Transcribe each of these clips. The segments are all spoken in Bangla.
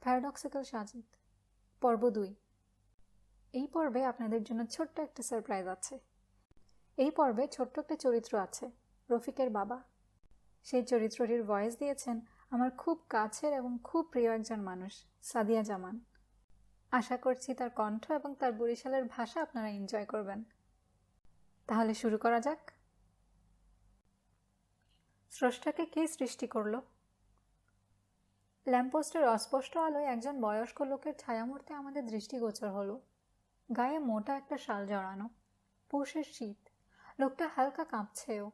প্যারাডক্সিক্যাল সাজিদ পর্ব 2। এই পর্বে আপনাদের জন্য ছোট্ট একটা সারপ্রাইজ আছে। এই পর্বে ছোট্ট একটা চরিত্র আছে, রফিকের বাবা। সেই চরিত্রটির ভয়েস দিয়েছেন আমার খুব কাছের এবং খুব প্রিয় একজন মানুষ, সাদিয়া জামান। আশা করছি তার কণ্ঠ এবং তার বরিশালের ভাষা আপনারা এনজয় করবেন। তাহলে শুরু করা যাক। স্রষ্টাকে কে সৃষ্টি করলো? ল্যাম্পপোস্টের অস্পষ্ট আলোয় একজন বয়স্ক লোকের ছায়ামূর্তি আমাদের দৃষ্টিগোচর হলো। গায়ে মোটা একটা শাল জড়ানো, পৌষের শীত। লোকটা হালকা কাঁপছেও।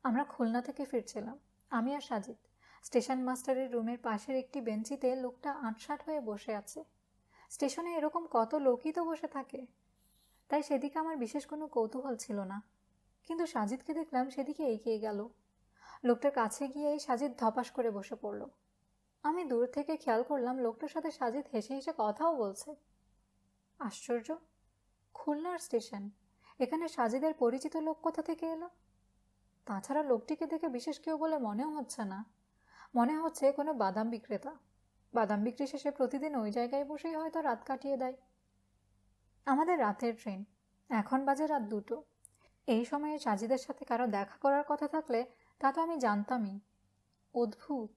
আমরা খুলনা থেকে ফিরছিলাম, আমি আর সাজিদ। স্টেশন মাস্টারের রুমের পাশের একটি বেঞ্চিতে লোকটা আঁটসাঁট হয়ে বসে আছে। স্টেশনে এরকম কত লোকই তো বসে থাকে, তাই সেদিকে আমার বিশেষ কোনো কৌতূহল ছিল না। কিন্তু সাজিদকে দেখলাম সেদিকে এগিয়ে গেল। লোকটার কাছে গিয়েই সাজিদ ধপাস করে বসে পড়ল। আমি দূর থেকে খেয়াল করলাম লোকটার সাথে সাজিদ হেসে হেসে কথাও বলছে। আশ্চর্য, খুলনার স্টেশন, এখানে সাজিদের পরিচিত লোক কোথা থেকে এলো? তাছাড়া লোকটিকে দেখে বিশেষ কেউ বলে মনেও হচ্ছে না। মনে হচ্ছে কোনো বাদাম বিক্রেতা। বাদাম বিক্রি শেষে প্রতিদিন ওই জায়গায় বসেই হয়তো রাত কাটিয়ে দেয়। আমাদের রাতের ট্রেন, এখন বাজে রাত 2টো। এই সময়ে সাজিদের সাথে কারো দেখা করার কথা থাকলে তা তো আমি জানতামই। অদ্ভুত।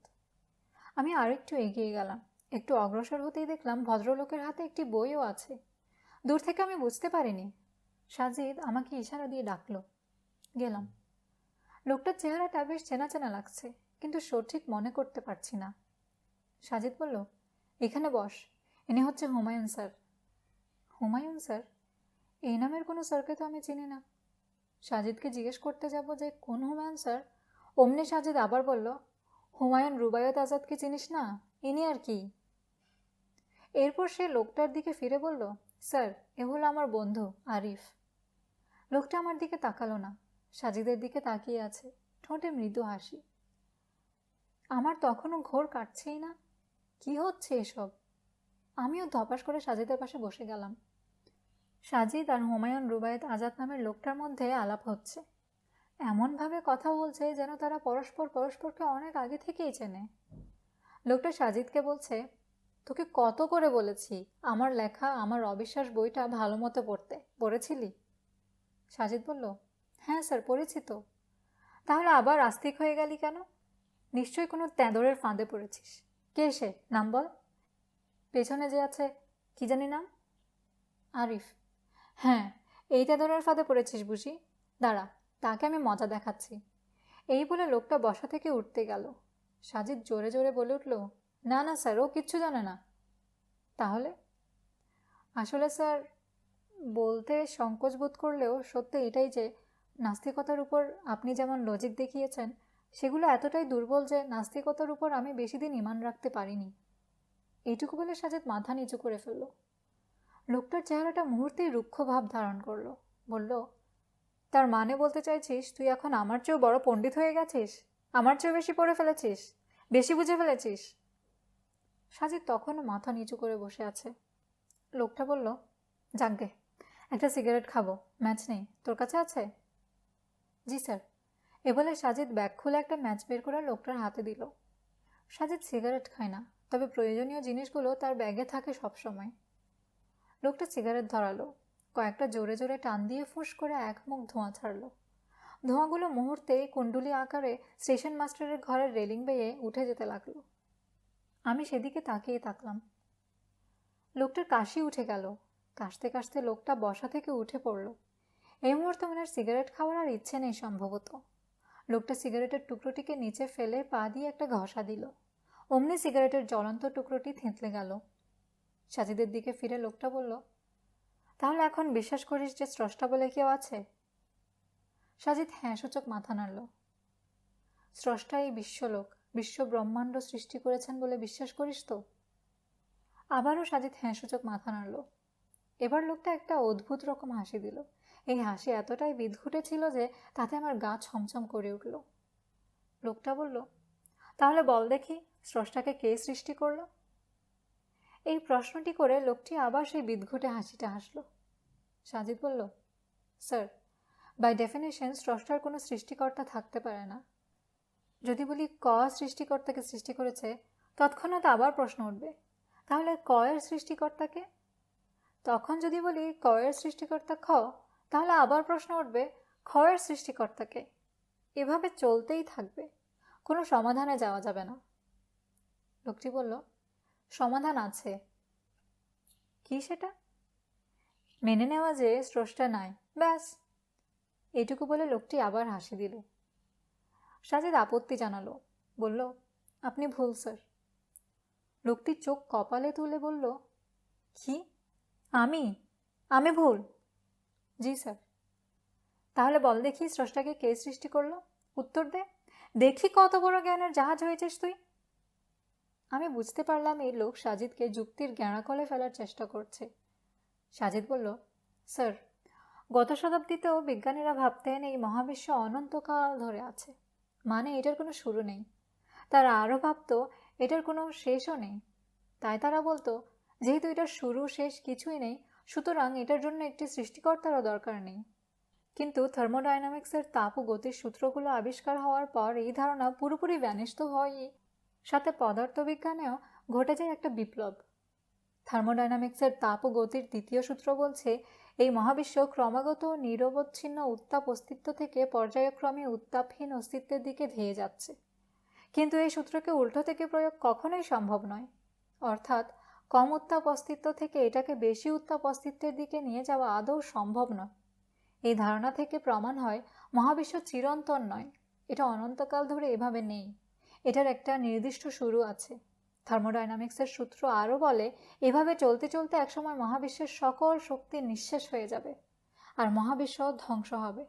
আমি আরেকটু এগিয়ে গেলাম। একটু অগ্রসর হতেই দেখলাম ভদ্রলোকের হাতে একটি বইও আছে। দূর থেকে আমি বুঝতে পারিনি। সাজিদ আমাকে ইশারা দিয়ে ডাকলো। গেলাম। লোকটার চেহারাটা বেশ চেনা চেনা লাগছে, কিন্তু সঠিক মনে করতে পারছি না। সাজিদ বলল, এখানে বস, ইনি হচ্ছে হুমায়ুন স্যার। হুমায়ুন স্যার? এই নামের কোনো স্যারকে তো আমি চিনি না। সাজিদকে জিজ্ঞেস করতে যাব যে কোন হুমায়ুন স্যার, অমনি সাজিদ আবার বলল, হুমায়ুন রুবায়ত আজাদকে চিনিস না, ইনি আর কি। এরপর সে লোকটার দিকে ফিরে বলল, স্যার এ হলো আমার বন্ধু আরিফ। লোকটা আমার দিকে তাকালো না, সাজিদের দিকে তাকিয়ে আছে, ঠোঁটে মৃদু হাসি। আমার তখনও ঘোর কাটছেই না। কি হচ্ছে এসব? আমিও ধপাস করে সাজিদের পাশে বসে গেলাম। সাজিদ আর হুমায়ুন রুবায়েত আজাদ নামের লোকটার মধ্যে আলাপ হচ্ছে। এমনভাবে কথা বলছে যেন তারা পরস্পরকে অনেক আগে থেকেই চেনে। লোকটা সাজিদকে বলছে, তোকে কত করে বলেছি আমার লেখা আমার অবিশ্বাস বইটা ভালো মতো পড়েছিলি? সাজিদ বলল, হ্যাঁ স্যার পড়েছি তো। তাহলে আবার আস্তিক হয়ে গেলি কেন? নিশ্চয়ই কোনো তেঁদরের ফাঁদে পড়েছিস। কে সে, নাম বল। পেছনে যে আছে, কি জানি নাম? আরিফ। হ্যাঁ, এই তেঁদরের ফাঁদে পড়েছিস বুঝি? দাঁড়া, তাকে আমি মজা দেখাচ্ছি। এই বলে লোকটা বসা থেকে উঠতে গেল। সাজিদ জোরে জোরে বলে উঠল, না না স্যার, ও কিচ্ছু জানে না। তাহলে? আসলে স্যার, বলতে সংকোচ বোধ করলেও সত্য এটাই যে নাস্তিকতার উপর আপনি যেমন লজিক দেখিয়েছেন, সেগুলো এতটাই দুর্বল যে নাস্তিকতার উপর আমি বেশি দিন ইমান রাখতে পারিনি। এইটুকু বলে সাজিদ মাথা নিচু করে ফেলল। লোকটার চেহারাটা মুহূর্তেই রুক্ষ ভাব ধারণ করলো। বলল, তার মানে বলতে চাইছিস তুই এখন আমার চেয়েও বড় পণ্ডিত হয়ে গেছিস? আমার চেয়েও বেশি পড়ে ফেলেছিস, বেশি বুঝে ফেলেছিস? সাজিদ তখনও মাথা নিচু করে বসে আছে। লোকটা বলল, যাকগে, একটা সিগারেট খাবো, ম্যাচ নেই, তোর কাছে আছে? জি স্যার। এ বলে সাজিদ ব্যাগ খুলে একটা ম্যাচ বের করে লোকটার হাতে দিল। সাজিদ সিগারেট খায় না, তবে প্রয়োজনীয় জিনিসগুলো তার ব্যাগে থাকে সবসময়। লোকটা সিগারেট ধরালো, কয়েকটা জোরে জোরে টান দিয়ে ফুঁস করে এক মুখ ধোঁয়া ছাড়ল। ধোঁয়াগুলো মুহূর্তে কুণ্ডুলি আকারে স্টেশন মাস্টারের ঘরের রেলিং বেয়ে উঠে যেতে লাগলো। আমি সেদিকে তাকিয়ে থাকলাম। লোকটার কাশি উঠে গেল। কাশতে কাশতে লোকটা বসা থেকে উঠে পড়ল। এই মুহূর্তে ওনার সিগারেট খাওয়ার আর ইচ্ছে নেই সম্ভবত। লোকটা সিগারেটের টুকরোটিকে নিচে ফেলে পা দিয়ে একটা ঘষা দিল। অমনি সিগারেটের জ্বলন্ত টুকরোটি থেঁতলে গেল। সাজিদের দিকে ফিরে লোকটা বলল, তাহলে এখন বিশ্বাস করিস যে স্রষ্টা বলে কেউ আছে? সাজিদ হ্যাঁ সূচক মাথা নাড়ল। স্রষ্টা এই বিশ্বলোক, বিশ্ব ব্রহ্মাণ্ড সৃষ্টি করেছেন বলে বিশ্বাস করিস তো? আবারও সাজিদ হ্যাঁ সূচক মাথা নাড়ল। এবার লোকটা একটা অদ্ভুত রকম হাসি দিল। এই হাসি এতটাই বিদঘুটে ছিল যে তাতে আমার গা ছমছম করে উঠল। লোকটা বলল, তাহলে বল দেখি স্রষ্টাকে কে সৃষ্টি করল? এই প্রশ্নটি করে লোকটি আবার সেই বিদঘুটে হাসিটা হাসল। সাজিদ বলল, স্যার, বাই ডেফিনেশন স্রষ্টার কোনো সৃষ্টিকর্তা থাকতে পারে না। যদি বলি ক সৃষ্টিকর্তাকে সৃষ্টি করেছে, তৎক্ষণাৎ আবার প্রশ্ন উঠবে, তাহলে ক এর সৃষ্টিকর্তাকে? তখন যদি বলি ক এর সৃষ্টিকর্তা খ, তাহলে আবার প্রশ্ন উঠবে খ এর সৃষ্টিকর্তাকে। এভাবে চলতেই থাকবে, কোনো সমাধানে যাওয়া যাবে না। লোকটি বলল, সমাধান আছে। কি সেটা? মেনে নেওয়া যে স্রষ্টা নাই, ব্যাস। এইটুকু বলে লোকটি আবার হাসি দিল। সাজিদ আপত্তি জানালো, বলল, আপনি ভুল স্যার। লোকটি চোখ কপালে তুলে বলল, কি? আমি আমি ভুল? জি স্যার। তাহলে বল দেখি স্রষ্টাকে কে সৃষ্টি করলো? উত্তর দে, দেখি কত বড় জ্ঞানের জাহাজ হয়েছিস তুই। আমি বুঝতে পারলাম এই লোক সাজিদকে যুক্তির গ্যাঁড়াকলে ফেলার চেষ্টা করছে। সাজিদ বলল, স্যার, গত শতাব্দীতেও বিজ্ঞানীরা ভাবতেন এই মহাবিশ্ব অনন্তকাল ধরে আছে, মানে এটার কোনো শুরু নেই। তারা আরও ভাবত এটার কোনো শেষও নেই। তাই তারা বলতো, যেহেতু এটার শুরু শেষ কিছুই নেই, সুতরাং এটার জন্য একটি সৃষ্টিকর্তারও দরকার নেই। কিন্তু থার্মোডাইনামিক্সের তাপ ও গতির সূত্রগুলো আবিষ্কার হওয়ার পর এই ধারণা পুরোপুরি ভ্যানিশ তো হয়ই, সাথে পদার্থবিজ্ঞানেও ঘটে যায় একটা বিপ্লব। থার্মোডাইনামিক্সের তাপ ও গতির দ্বিতীয় সূত্র বলছে এই মহাবিশ্ব ক্রমাগত নিরবচ্ছিন্ন উত্তাপ অস্তিত্ব থেকে পর্যায়ক্রমে উত্তাপহীন অস্তিত্বের দিকে ধেয়ে যাচ্ছে। কিন্তু এই সূত্রকে উল্টো থেকে প্রয়োগ কখনোই সম্ভব নয়। অর্থাৎ কম উত্তাপ অস্তিত্ব থেকে এটাকে বেশি উত্তাপ অস্তিত্বের দিকে নিয়ে যাওয়া আদৌ সম্ভব নয়। এই ধারণা থেকে প্রমাণ হয় মহাবিশ্ব চিরন্তন নয়, এটা অনন্তকাল ধরে এভাবে নেই, এটার একটা নির্দিষ্ট শুরু আছে। থার্মোডাইনামিক্সের সূত্র আরও বলে এভাবে চলতে চলতে একসময় মহাবিশ্বের সকল শক্তি নিঃশেষ হয়ে যাবে আর মহাবিশ্ব ধ্বংস হবে।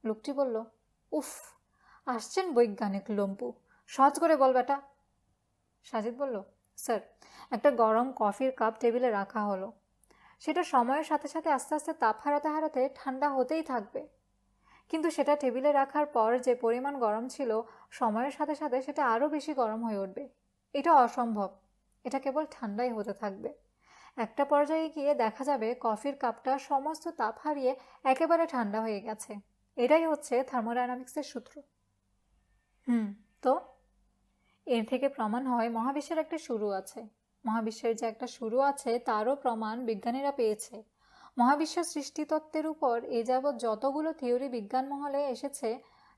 লোকটি বলল, উফ, আসছেন বৈজ্ঞানিক লম্পু, সহজ করে বল বেটা। সাজিদ বলল, স্যার, একটা গরম কফির কাপ টেবিলে রাখা হলো, সেটা সময়ের সাথে সাথে আস্তে আস্তে তাপ হারাতে হারাতে ঠান্ডা হতেই থাকবে। কিন্তু সেটা টেবিলে রাখার পর যে পরিমাণ গরম ছিল, সময়ের সাথে সাথে সেটা আরও বেশি গরম হয়ে উঠবে। এটা অসম্ভব, এটা কেবল ঠান্ডাই হতে থাকবে। একটা পর্যায়ে গিয়ে দেখা যাবে কফির কাপটা সমস্ত তাপ হারিয়ে একেবারে ঠান্ডা হয়ে গেছে। এটাই হচ্ছে থার্মোডাইনামিক্সের সূত্র। তো এর থেকে প্রমাণ হয় মহাবিশ্বের একটা শুরু আছে। মহাবিশ্বের যে একটা শুরু আছে তারও প্রমাণ বিজ্ঞানীরা পেয়েছে। মহাবিশ্ব সৃষ্টিতত্ত্বের উপর এ যাবৎ যতগুলো থিওরি বিজ্ঞান মহলে এসেছে,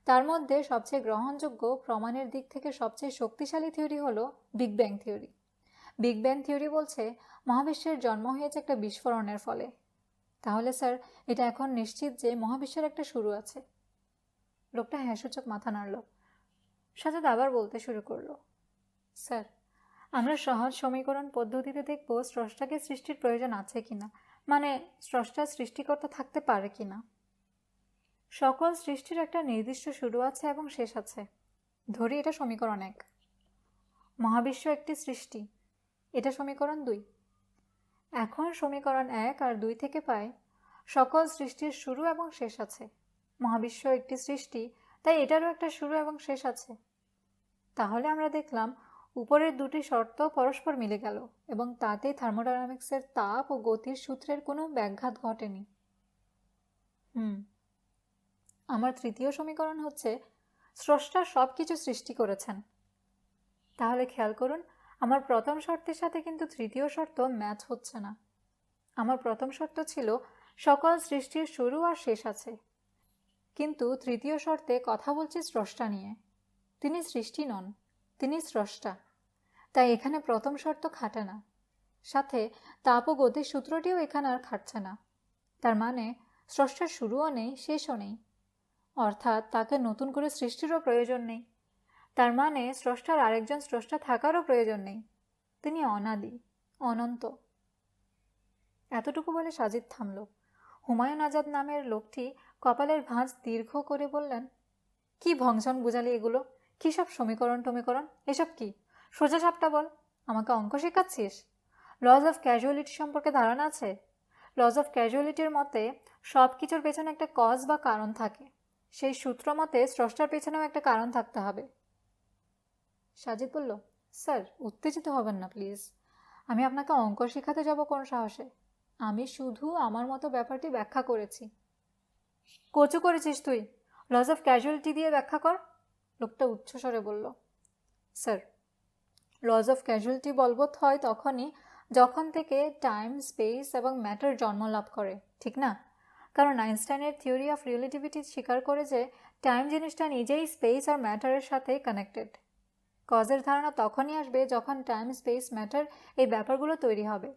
তার মধ্যে সবচেয়ে গ্রহণযোগ্য, প্রমাণের দিক থেকে সবচেয়ে শক্তিশালী থিওরি হলো big bang theory. Big bang theory বলছে মহাবিশ্বের জন্ম হয়েছে একটা বিস্ফোরণের ফলে। তাহলে স্যার, এটা এখন নিশ্চিত যে মহাবিশ্বের একটা শুরু আছে। লোকটা হ্যাঁসূচক মাথা নাড়ল। সাজাদ আবার বলতে শুরু করলো, স্যার, আমরা সহজ সমীকরণ পদ্ধতিতে দেখব স্রষ্টাকে সৃষ্টির প্রয়োজন আছে কিনা, মানে স্রষ্টার সৃষ্টিকর্তা থাকতে পারে কিনা। সকল সৃষ্টির একটা নির্দিষ্ট শুরু আছে এবং শেষ আছে। ধরি এটা সমীকরণ 1। মহাবিশ্ব একটি সৃষ্টি, এটা সমীকরণ 2। এখন সমীকরণ 1 আর 2 থেকে পাই সকল সৃষ্টির শুরু এবং শেষ আছে। মহাবিশ্ব একটি সৃষ্টি, তাই এটারও একটা শুরু এবং শেষ আছে। তাহলে আমরা দেখলাম উপরের দুটি শর্ত পরস্পর মিলে গেল এবং তাতে থার্মোডাইনামিক্সের তাপ ও গতির সূত্রের কোনো ব্যাঘাত ঘটেনি। আমার তৃতীয় সমীকরণ হচ্ছে স্রষ্টা সব কিছু সৃষ্টি করেছেন। তাহলে খেয়াল করুন, আমার প্রথম শর্তের সাথে কিন্তু তৃতীয় শর্ত ম্যাচ হচ্ছে না। আমার প্রথম শর্ত ছিল সকল সৃষ্টির শুরু আর শেষ আছে, কিন্তু তৃতীয় শর্তে কথা বলছে স্রষ্টা নিয়ে। তিনি সৃষ্টি নন, তিনি স্রষ্টা। তাই এখানে প্রথম শর্ত খাটে না, সাথে তাপ ও গতির সূত্রটিও এখানে আর খাটছে না। তার মানে স্রষ্টার শুরুও নেই, শেষও নেই, অর্থাৎ তাকে নতুন করে সৃষ্টিরও প্রয়োজন নেই। তার মানে স্রষ্টার আরেকজন স্রষ্টা থাকারও প্রয়োজন নেই, তিনি অনাদি, অনন্ত। এতটুকু বলে সাজিদ থামল। হুমায়ুন আজাদ নামের লোকটি কপালের ভাঁজ দীর্ঘ করে বললেন, কি ভংসন বুঝালি এগুলো? কী সব সমীকরণ টমীকরণ, এসব কি? সোজা সাপটা বল, আমাকে অঙ্ক শেখাচ্ছিস? লজ অফ ক্যাজুয়ালিটি সম্পর্কে ধারণা আছে? লজ অফ ক্যাজুয়ালিটির মতে সব কিছুর পেছনে একটা কজ বা কারণ থাকে। সেই সূত্র মতে স্রষ্টার পেছনেও একটা কারণ থাকতে হবে। সাজিদ বলল, স্যার, উত্তেজিত হবেন না প্লিজ। আমি আপনাকে অঙ্ক শেখাতে যাব কোন সাহসে? আমি শুধু আমার মতো ব্যাপারটি ব্যাখ্যা করেছি। কচু করেছিস তুই, লজ অফ ক্যাজুয়ালিটি দিয়ে ব্যাখ্যা কর। লোকটা উচ্চস্বরে বলল, স্যার, লজ অফ ক্যাজুয়ালিটি বলবৎ হয় তখনই যখন থেকে টাইম, স্পেস এবং ম্যাটার জন্ম লাভ করে, ঠিক না? কারণ আইনস্টাইনের থিওরি অফ রিলেটিভিটি স্বীকার করে যে টাইম জিনিসটা নিজেই স্পেস আর ম্যাটারের সাথে কানেক্টেড। কজের ধারণা তখনই আসবে যখন টাইম, স্পেস, ম্যাটার এই ব্যাপারগুলো তৈরি হবে।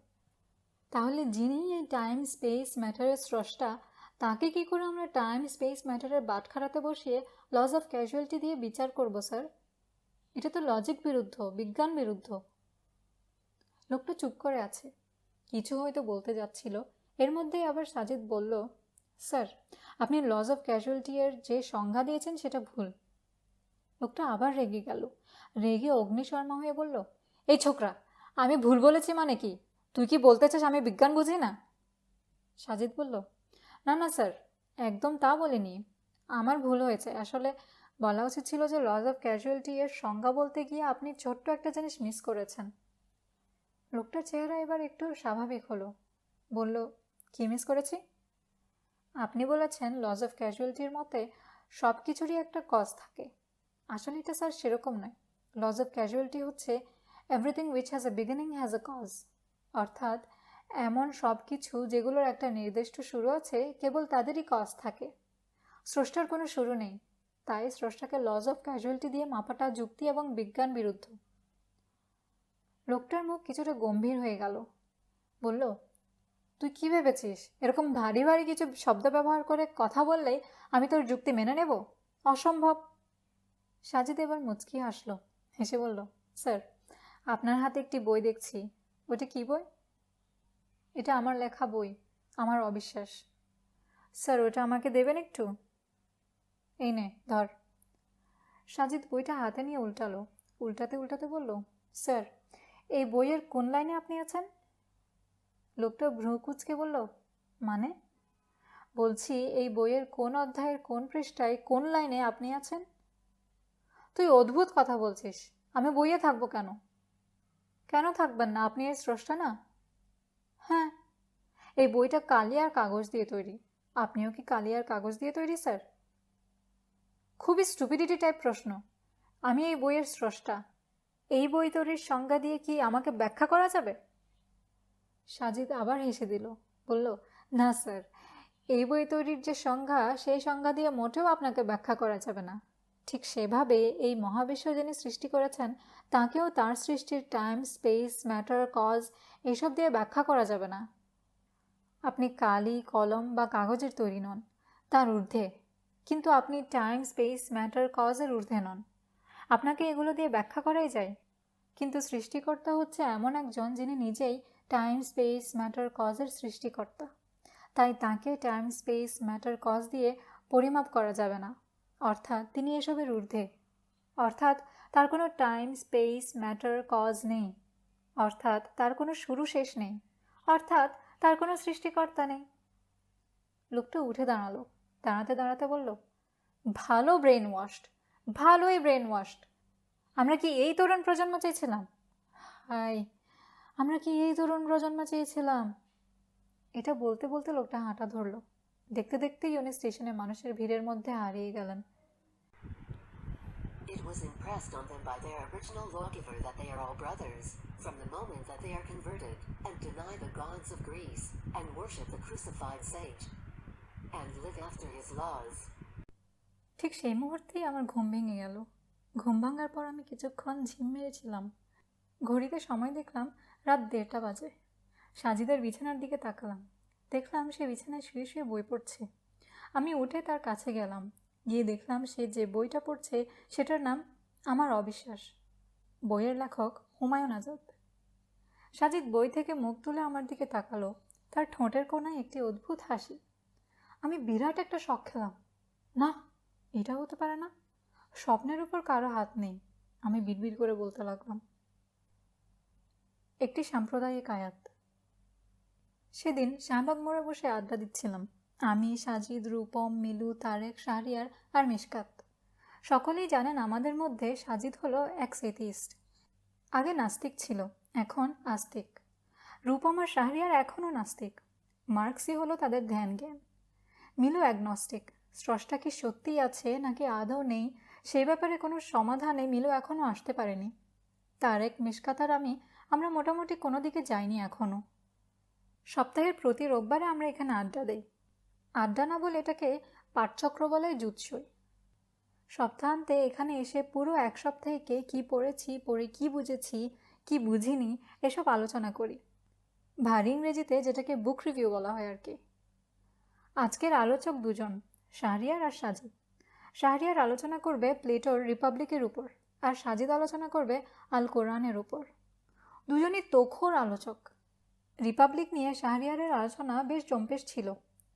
তাহলে যিনি এই টাইম, স্পেস, ম্যাটারের স্রষ্টা, তাকে কি করে আমরা টাইম, স্পেস, ম্যাটারের বাটখারাতে বসিয়ে লজ অফ ক্যাজুয়ালিটি দিয়ে বিচার করব স্যার? এটা তো লজিক বিরুদ্ধ, বিজ্ঞান বিরুদ্ধ। লোকটা চুপ করে আছে, কিছু হয়তো বলতে যাচ্ছিল। এর মধ্যেই আবার সাজিদ বলল, স্যার, আপনি লজ অফ ক্যাজুয়ালিটি এর যে সংজ্ঞা দিয়েছেন সেটা ভুল। লোকটা আবার রেগে গেল, রেগে অগ্নিশর্মা হয়ে বলল, এই ছোকরা, আমি ভুল বলেছি মানে কি? তুই কি বলতে চাস আমি বিজ্ঞান বুঝি না? সাজিদ বলল, না না স্যার, একদম তা বলিনি। আমার ভুল হয়েছে। আসলে বলা উচিত ছিল যে লজ অফ ক্যাজুয়ালিটি এর সংজ্ঞা বলতে গিয়ে আপনি ছোট্ট একটা জিনিস মিস করেছেন। লোকটার চেহারা এবার একটু স্বাভাবিক হলো, বলল, কি মিস করেছি? আপনি বলেছেন লজ অফ ক্যাজুয়ালিটির মতে সব কিছুরই একটা কজ থাকে। আসলে এটা স্যার সেরকম নয়। লজ অফ ক্যাজুয়ালিটি হচ্ছে everything which has a beginning has a cause, অর্থাৎ এমন সব কিছু যেগুলোর একটা নির্দিষ্ট শুরু আছে, কেবল তাদেরই কজ থাকে। স্রষ্টার কোনো শুরু নেই, তাই স্রষ্টাকে লজ অফ ক্যাজুয়ালিটি দিয়ে মাপাটা যুক্তি এবং বিজ্ঞান বিরুদ্ধ। লোকটার মুখ কিছুটা গম্ভীর হয়ে গেল, বলল, তুই কি ভেবেছিস এরকম ভারী ভারী কিছু শব্দ ব্যবহার করে কথা বললেই আমি তোর যুক্তি মেনে নেব? অসম্ভব। সাজিদ এবার মুচকি হাসল, হেসে বলল, স্যার, আপনার হাতে একটি বই দেখছি। ওটা কি বই? এটা আমার লেখা বই, আমার অবিশ্বাস। স্যার, ওটা আমাকে দেবেন একটু? এই নে ধর। সাজিদ বইটা হাতে নিয়ে উল্টালো, উল্টাতে উল্টাতে বলল, স্যার, এই বইয়ের কোন লাইনে আপনি আছেন? লোকটা ভ্রু কুঁচকে বলল, মানে? বলছি, এই বইয়ের কোন অধ্যায়ের কোন পৃষ্ঠায় কোন লাইনে আপনি আছেন? তুই অদ্ভুত কথা বলছিস। আমি বইয়ে থাকবো কেন? কেন থাকবেন না? আপনি এর স্রষ্টা না? হ্যাঁ। এই বইটা কালি আর কাগজ দিয়ে তৈরি। আপনিও কি কালি আর কাগজ দিয়ে তৈরি স্যার? খুবই স্টুপিডিটি টাইপ প্রশ্ন। আমি এই বইয়ের স্রষ্টা। এই বই তৈরির সংজ্ঞা দিয়ে কি আমাকে ব্যাখ্যা করা যাবে? সাজিদ আবার হেসে দিল, বলল, না স্যার, এই বই তৈরির যে সংজ্ঞা, সেই সংজ্ঞা দিয়ে মোটেও আপনাকে ব্যাখ্যা করা যাবে না। ঠিক সেভাবে এই মহাবিশ্ব যিনি সৃষ্টি করেছেন, তাকেও তার সৃষ্টির টাইম, স্পেস, ম্যাটার, কজ এসব দিয়ে ব্যাখ্যা করা যাবে না। আপনি কালি, কলম বা কাগজের তৈরি নন, তার ঊর্ধ্বে। কিন্তু আপনি টাইম, স্পেস, ম্যাটার, কজের ঊর্ধ্বে নন। আপনাকে এগুলো দিয়ে ব্যাখ্যা করাই যায়। কিন্তু সৃষ্টিকর্তা হচ্ছে এমন একজন যিনি নিজেই টাইম, স্পেস, ম্যাটার, কজের সৃষ্টিকর্তা। তাই তাকে টাইম, স্পেস, ম্যাটার, কজ দিয়ে পরিমাপ করা যাবে না। অর্থাৎ তিনি এসবের ঊর্ধ্বে। অর্থাৎ তার কোনো টাইম, স্পেস, ম্যাটার, কজ নেই। অর্থাৎ তার কোনো শুরু শেষ নেই। অর্থাৎ তার কোনো সৃষ্টিকর্তা নেই। লোকটা উঠে দাঁড়ালো, দাঁড়াতে দাঁড়াতে বলল, ভালো ব্রেন ওয়াশড, ভালোই ব্রেন ওয়াশড। আমরা কি এই তরুণ প্রজন্ম চেয়েছিলাম? হাই, আমরা কি এই তরুণ প্রজন্ম চেয়েছিলাম? এটা বলতে বলতে লোকটা হাঁটা ধরল। দেখতে দেখতেই উনি স্টেশনে মানুষের ভিড়ের মধ্যে হারিয়ে গেলেন। It was impressed on them by their original lawgiver that they are all brothers, from the moment that they are converted, and deny the gods of Greece, and worship the crucified sage, and live after his laws. ঠিক সেই মুহূর্তেই আমার ঘুম ভেঙে গেল। ঘুম ভাঙার পর আমি কিছুক্ষণ ঝিম মেরেছিলাম। ঘড়িতে সময় দেখলাম রাত 1:30 বাজে। সাজিদের বিছানার দিকে তাকালাম, দেখলাম সে বিছানায় শুয়ে শুয়ে বই পড়ছে। আমি উঠে তার কাছে গেলাম, গিয়ে দেখলাম সে যে বইটা পড়ছে সেটার নাম আমার অবিশ্বাস। বইয়ের লেখক হুমায়ুন আজাদ। সাজিদ বই থেকে মুখ তুলে আমার দিকে তাকালো, তার ঠোঁটের কোণায় একটি অদ্ভুত হাসি। আমি বিরাট একটা শক খেলাম। না, এটা হতে পারে না, স্বপ্নের উপর কারো হাত নেই। আমি বিড়বিড় করে বলতে লাগলাম, একটি সাম্প্রদায়িক আয়াত। সেদিন শাহবাগ মোড়ে বসে আড্ডা দিচ্ছিলাম আমি, সাজিদ, রূপম, মিলু, তারেক, শাহরিয়ার আর মিশকাত। সকলেই জানেন আমাদের মধ্যে সাজিদ হলো এক্স এথিস্ট। আগে নাস্তিক ছিল, এখন আস্তিক। রূপম আর শাহরিয়ার এখনও নাস্তিক। মার্ক্সই হলো তাদের ধ্যান জ্ঞান। মিলু অ্যাগনস্টিক। স্রষ্টা কি সত্যিই আছে নাকি আদৌ নেই, সেই ব্যাপারে কোনো সমাধানে মিলু এখনও আসতে পারেনি। তারেক, মিশকাত আর আমরা মোটামুটি কোনো দিকে যাইনি এখনও। সপ্তাহের প্রতি রোববারে আমরা এখানে আড্ডা দেই। আড্ডা না বলে এটাকে পাঠচক্র বলাই জুৎসই। সপ্তাহান্তে এখানে এসে পুরো এক সপ্তাহে কে কী পড়েছি, পড়ে কী বুঝেছি, কি বুঝিনি, এসব আলোচনা করি। ভারী ইংরেজিতে যেটাকে বুক রিভিউ বলা হয় আর কি। আজকের আলোচক দুজন, শাহরিয়ার আর সাজিদ। শাহরিয়ার আলোচনা করবে প্লেটোর রিপাবলিকের উপর, আর সাজিদ আলোচনা করবে আল কোরআনের উপর। দুজনই তোখর আলোচক। রিপাবলিক নিয়ে শাহরিয়ারের আলোচনা বেশ জম্পেশ ছিল।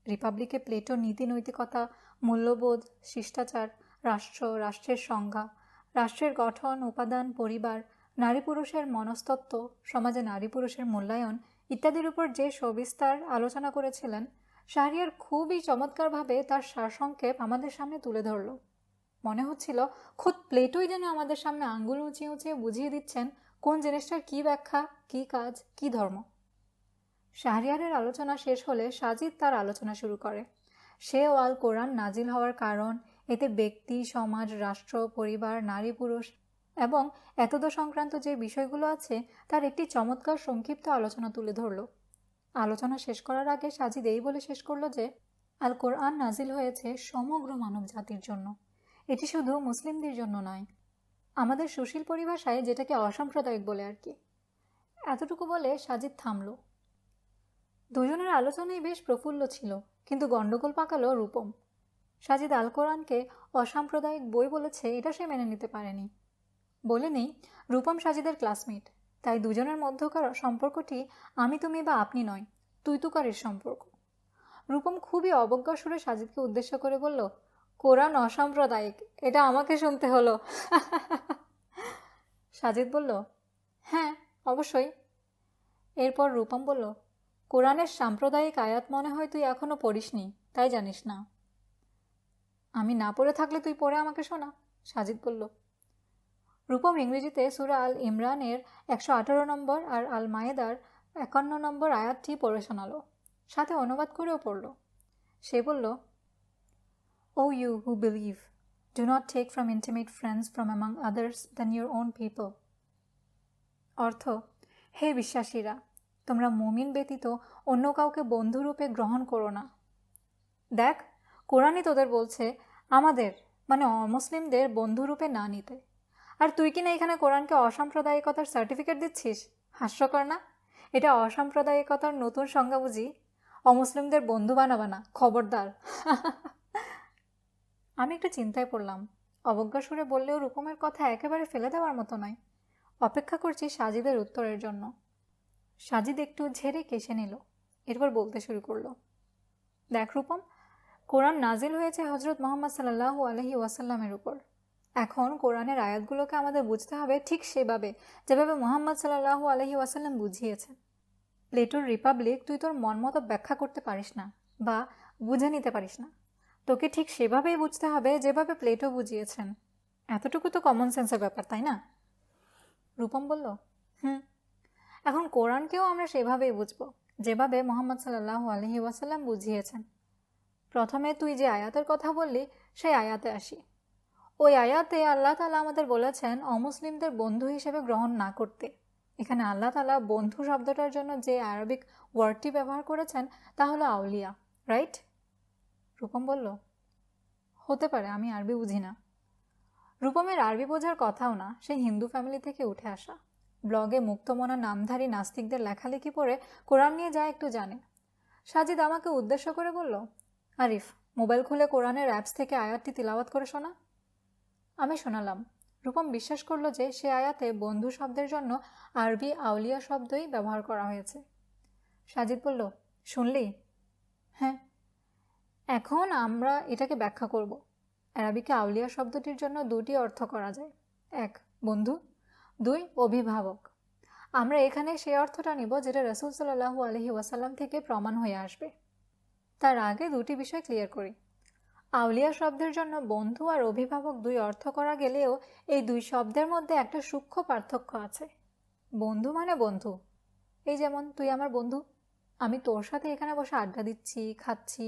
রিপাবলিকে প্লেটোর নীতি নৈতিকতা, মূল্যবোধ, শিষ্টাচার, রাষ্ট্র, রাষ্ট্রের সংজ্ঞা, রাষ্ট্রের গঠন, উপাদান, পরিবার, নারী পুরুষের মনস্তত্ত্ব, সমাজে নারী পুরুষের মূল্যায়ন ইত্যাদির উপর যে সবিস্তার আলোচনা করেছিলেন, শাহরিয়ার খুবই চমৎকারভাবে তার সারসংক্ষেপ আমাদের সামনে তুলে ধরল। মনে হচ্ছিল খোদ প্লেটোই যেন আমাদের সামনে আঙ্গুল উঁচিয়ে উঁচিয়ে বুঝিয়ে দিচ্ছেন কোন জিনিসটার কী ব্যাখ্যা, কী কাজ, কী ধর্ম। শাহরিয়ারের আলোচনা শেষ হলে সাজিদ তার আলোচনা শুরু করে। সেও আল কোরআন নাজিল হওয়ার কারণ, এতে ব্যক্তি, সমাজ, রাষ্ট্র, পরিবার, নারী পুরুষ এবং এতদ সংক্রান্ত যে বিষয়গুলো আছে তার একটি চমৎকার সংক্ষিপ্ত আলোচনা তুলে ধরল। আলোচনা শেষ করার আগে সাজিদ এই বলে শেষ করলো যে আল কোরআন নাজিল হয়েছে সমগ্র মানব জাতির জন্য, এটি শুধু মুসলিমদের জন্য নয়। আমাদের সুশীল পরিভাষায় যেটাকে অসাম্প্রদায়িক বলে আর কি। এতটুকু বলে সাজিদ থামল। দুজনের আলোচনাই বেশ প্রফুল্ল ছিল, কিন্তু গণ্ডগোল পাকালো রূপম। সাজিদ আল কোরআনকে অসাম্প্রদায়িক বই বলেছে এটা সে মেনে নিতে পারেনি। বলেনি রূপম সাজিদের ক্লাসমেট, তাই দুজনের মধ্যকার সম্পর্কটি আমি তুমি বা আপনি নয়, তুই তুকারের সম্পর্ক। রূপম খুবই অবজ্ঞা সুরে সাজিদকে উদ্দেশ্য করে বলল, কোরআন অসাম্প্রদায়িক, এটা আমাকে শুনতে হলো। সাজিদ বলল, হ্যাঁ অবশ্যই। এরপর রূপম বলল, কোরআনের সাম্প্রদায়িক আয়াত মনে হয় তুই এখনো পড়িসনি, তাই জানিস না। আমি না পড়ে থাকলে তুই পড়ে আমাকে শোনা, সাজিদ বলল। রূপম ইংরেজিতে সূরা আল ইমরানের 118 নম্বর আর আল মায়েদার 51 নম্বর আয়াতটি পড়ে শোনালো, সাথে অনুবাদ করেও পড়ল। সে বলল, O you who believe, do not take from intimate friends from among others than your own people. অর্থ, হে বিশ্বাসীরা, তোমরা মুমিন ব্যতীত অন্য কাউকে বন্ধুরূপে গ্রহণ করো না। দেখ, কোরআনই তোদের বলছে আমাদের মানে অমুসলিমদের বন্ধুরূপে না নিতে, আর তুই কি না এখানে কোরআনকে অসাম্প্রদায়িকতার সার্টিফিকেট দিচ্ছিস? হাস্যকর না? এটা অসাম্প্রদায়িকতার নতুন সংজ্ঞা বুঝি? অমুসলিমদের বন্ধু বানাবা না, খবরদার। আমি একটু চিন্তায় পড়লাম। অবজ্ঞা সুরে বললেও রূপমের কথা একেবারে ফেলে দেওয়ার মতো নয়। অপেক্ষা করছি সাজিদের উত্তরের জন্য। সাজিদ একটু ঝেড়ে কেশে নিল, এরপর বলতে শুরু করলো, দেখ রূপম, কোরআন নাজিল হয়েছে হজরত মোহাম্মদ সাল্লাল্লাহু আলাইহি ওয়াসাল্লামের উপর। এখন কোরআনের আয়াতগুলোকে আমাদের বুঝতে হবে ঠিক সেভাবে যেভাবে মোহাম্মদ সাল্লাল্লাহু আলাইহি ওয়াসাল্লাম বুঝিয়েছেন। প্লেটোর রিপাবলিক তুই তোর মন মতো ব্যাখ্যা করতে পারিস না বা বুঝে নিতে পারিস না, তোকে ঠিক সেভাবেই বুঝতে হবে যেভাবে প্লেটো বুঝিয়েছেন। এতটুকু তো কমন সেন্সের ব্যাপার, তাই না? রূপম বলল, এখন কোরআনকেও আমরা সেভাবেই বুঝব যেভাবে মোহাম্মদ সাল্লাল্লাহু আলাইহি ওয়াসাল্লাম বুঝিয়েছেন। প্রথমে তুই যে আয়াতের কথা বললি সেই আয়াতে আসি। ওই আয়াতে আল্লাহ তাআলা আমাদের বলেছেন অমুসলিমদের বন্ধু হিসেবে গ্রহণ না করতে। এখানে আল্লাহ তাআলা বন্ধু শব্দটার জন্য যে আরবিক ওয়ার্ডটি ব্যবহার করেছেন তা হলো আউলিয়া, রাইট? রূপম বলল, হতে পারে, আমি আরবি বুঝি না। রূপমের আরবি বোঝার কথাও না, সে হিন্দু ফ্যামিলি থেকে উঠে আসা। ব্লগে মুক্তমনা নামধারী নাস্তিকদের লেখালেখি পড়ে কোরআন নিয়ে যা একটু জানে। সাজিদ আমাকে উদ্দেশ্য করে বলল, আরিফ, মোবাইল খুলে কোরআনের অ্যাপস থেকে আয়াতটি তিলাওয়াত করে শোনা। আমি শোনালাম। রূপম বিশ্বাস করলো যে সে আয়াতে বন্ধু শব্দের জন্য আরবি আউলিয়া শব্দই ব্যবহার করা হয়েছে। সাজিদ বলল, শুনলি? হ্যাঁ। এখন আমরা এটাকে ব্যাখ্যা করব। আরবিকে আউলিয়া শব্দটির জন্য দুটি অর্থ করা যায়, 1 বন্ধু, 2 অভিভাবক। আমরা এখানে সেই অর্থটা নিব যেটা রাসূল সাল্লাল্লাহু আলাইহি ওয়াসাল্লাম থেকে প্রমাণ হয়ে আসবে। তার আগে দুটি বিষয় ক্লিয়ার করি। আউলিয়া শব্দের জন্য বন্ধু আর অভিভাবক 2 অর্থ করা গেলেও এই 2 শব্দের মধ্যে একটা সূক্ষ্ম পার্থক্য আছে। বন্ধু মানে বন্ধু, এই যেমন তুই আমার বন্ধু, আমি তোর সাথে এখানে বসে আড্ডা দিচ্ছি, খাচ্ছি,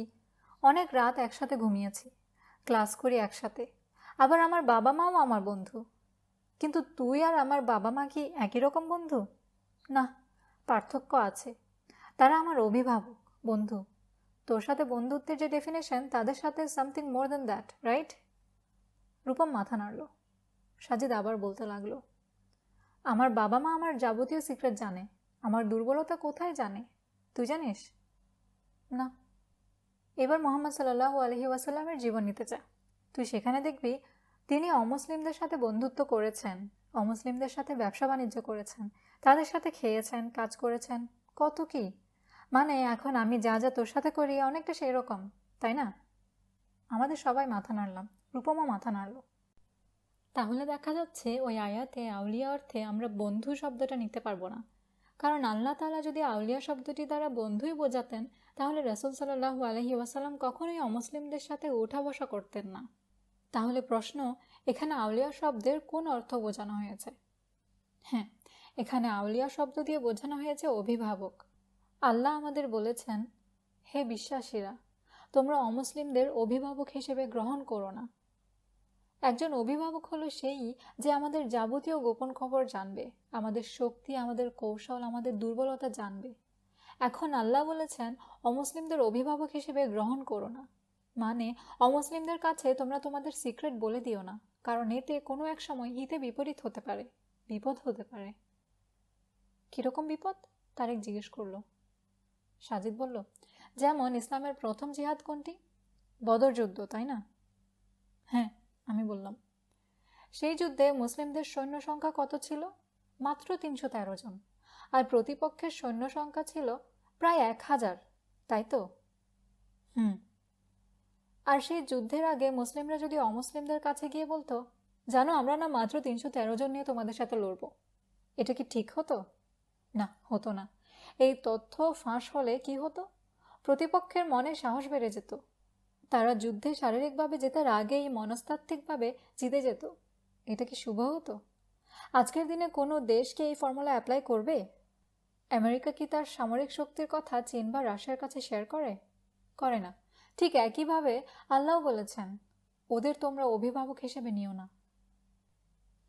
অনেক রাত একসাথে ঘুমিয়েছি, ক্লাস করি একসাথে, আবার আমার বাবা মাও আমার বন্ধু। কিন্তু তুই আর আমার বাবা মা কি একই রকম বন্ধু? না, পার্থক্য আছে। তারা আমার অভিভাবক, বন্ধু। তোর সাথে বন্ধুত্বের যে ডেফিনেশন, তাদের সাথে something more than that, right? Rupam মাথা নাড়ল। সাজিদ আবার বলতে লাগলো, আমার বাবা মা আমার যাবতীয় সিক্রেট জানে, আমার দুর্বলতা কোথায় জানে, তুই জানিস? না। এবার মোহাম্মদ সাল্লাল্লাহু আলাইহি ওয়াসাল্লামের জীবন নিতে চা। তুই সেখানে দেখবি তিনি অমুসলিমদের সাথে বন্ধুত্ব করেছেন, অমুসলিমদের সাথে ব্যবসা বাণিজ্য করেছেন, তাদের সাথে খেয়েছেন, কাজ করেছেন, কত কি। মানে এখন আমি যা যা তোর সাথে করি অনেকটা সেই রকম, তাই না? আমাদের সবাই মাথা নাড়লাম, রূপমা মাথা নাড়ল। তাহলে দেখা যাচ্ছে ওই আয়াতে আউলিয়া অর্থে আমরা বন্ধু শব্দটা নিতে পারবো না, কারণ আল্লাহ তাআলা যদি আউলিয়া শব্দটি দ্বারা বন্ধুই বোঝাতেন তাহলে রাসূল সাল্লাল্লাহু আলাইহি ওয়াসাল্লাম কখনোই অমুসলিমদের সাথে ওঠা বসা করতেন না। তাহলে প্রশ্ন, এখানে আউলিয়া শব্দের কোন অর্থ বোঝানো হয়েছে? হ্যাঁ, এখানে আউলিয়া শব্দ দিয়ে বোঝানো হয়েছে অভিভাবক। আল্লাহ আমাদের বলেছেন, হে বিশ্বাসীরা, তোমরা অমুসলিমদের অভিভাবক হিসেবে গ্রহণ করো না। একজন অভিভাবক হলো সেই যে আমাদের যাবতীয় গোপন খবর জানবে, আমাদের শক্তি, আমাদের কৌশল, আমাদের দুর্বলতা জানবে। এখন আল্লাহ বলেছেন অমুসলিমদের অভিভাবক হিসেবে গ্রহণ করো না, মানে অমুসলিমদের কাছে তোমরা তোমাদের সিক্রেট বলে দিও না, কারণ এতে কোনো এক সময় হিতে বিপরীত হতে পারে, বিপদ হতে পারে। কিরকম বিপদ? তারেক জিজ্ঞেস করলো। সাজিদ বলল, যেমন ইসলামের প্রথম জিহাদ কোনটি? বদর যুদ্ধ, তাই না? হ্যাঁ, আমি বললাম। সেই যুদ্ধে মুসলিমদের সৈন্য সংখ্যা কত ছিল? মাত্র 313 জন। আর প্রতিপক্ষের সৈন্য সংখ্যা ছিল প্রায় 1000, তাই তো? আর সেই যুদ্ধের আগে মুসলিমরা যদি অমুসলিমদের কাছে গিয়ে বলতো, জানো আমরা না মাত্র 313 জন নিয়ে তোমাদের সাথে লড়ব, এটা কি ঠিক হতো? না, হতো না। এই তথ্য ফাঁস হলে কি হতো? প্রতিপক্ষের মনে সাহস বেড়ে যেত। তারা যুদ্ধে শারীরিকভাবে জেতার আগেই মনস্তাত্ত্বিকভাবে জিতে যেত। এটা কি শুভ হতো? আজকের দিনে কোনো দেশ কি এই ফর্মুলা অ্যাপ্লাই করবে? আমেরিকা কি তার সামরিক শক্তির কথা চীন বা রাশিয়ার কাছে শেয়ার করে? করে না। ঠিক একইভাবে আল্লাহ বলেছেন, ওদের তোমরা অভিভাবক হিসেবে নিও না।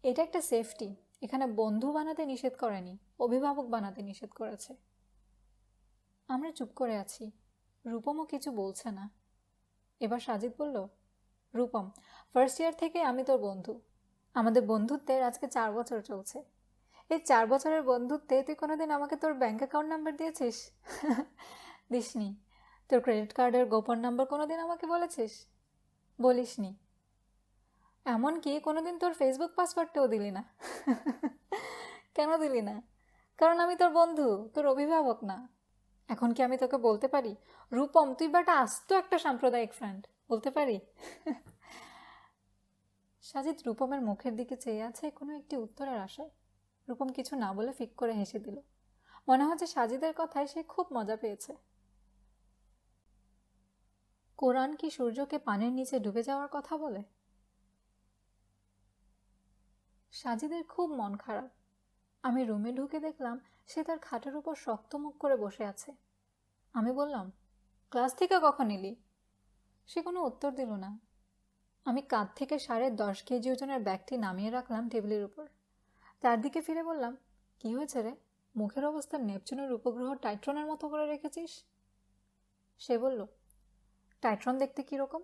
এটা একটা সেফটি। এখানে বন্ধু বানাতে নিষেধ করেনি, অভিভাবক বানাতে নিষেধ করেছে। আমরা চুপ করে আছি। রূপমও কিছু বলছে না। এবার সাজিদ বলল, রূপম, ফার্স্ট ইয়ার থেকে আমি তোর বন্ধু। আমাদের বন্ধুত্বের আজকে 4 বছর চলছে। এই 4 বছরের বন্ধুত্বে তুই কোনোদিন আমাকে তোর ব্যাংক অ্যাকাউন্ট নাম্বার দিয়েছিস? দিসনি। তোর ক্রেডিট কার্ডের গোপন নাম্বার কোনোদিন আমাকে বলেছিস? বলিসনি। এমনকি কোনোদিন তোর ফেসবুক পাসওয়ার্ডটাও দিলি না। কেন দিলি না? কারণ আমি তোর বন্ধু, তোর অভিভাবক না। এখন কি আমি তোকে বলতে পারি, রূপম তুই বাটা আস্ত একটা সাম্প্রদায়িক ফ্রেন্ড, বলতে পারি? সাজিদ রূপমের মুখের দিকে চেয়ে আছে কোনো একটি উত্তরের আশায়। রূপম কিছু না বলে ফিক করে হেসে দিল। মনে হচ্ছে সাজিদের কথায় সে খুব মজা পেয়েছে। কোরআন কি সূর্যকে পানির নিচে ডুবে যাওয়ার কথা বলে? সাজিদের খুব মন খারাপ। আমি রুমে ঢুকে দেখলাম সে তার খাটের উপর শক্ত মুখ করে বসে আছে। আমি বললাম, ক্লাস থেকে কখন এলি? সে কোনো উত্তর দিল না। আমি কাঁধ থেকে 10.5 কেজি ওজনের ব্যাগটি নামিয়ে রাখলাম টেবিলের উপর। তার দিকে ফিরে বললাম, কি হয়েছে রে? মুখের অবস্থা নেপচুনের উপগ্রহ টাইট্রনের মতো করে রেখেছিস। সে বলল, টাইট্রন দেখতে কীরকম?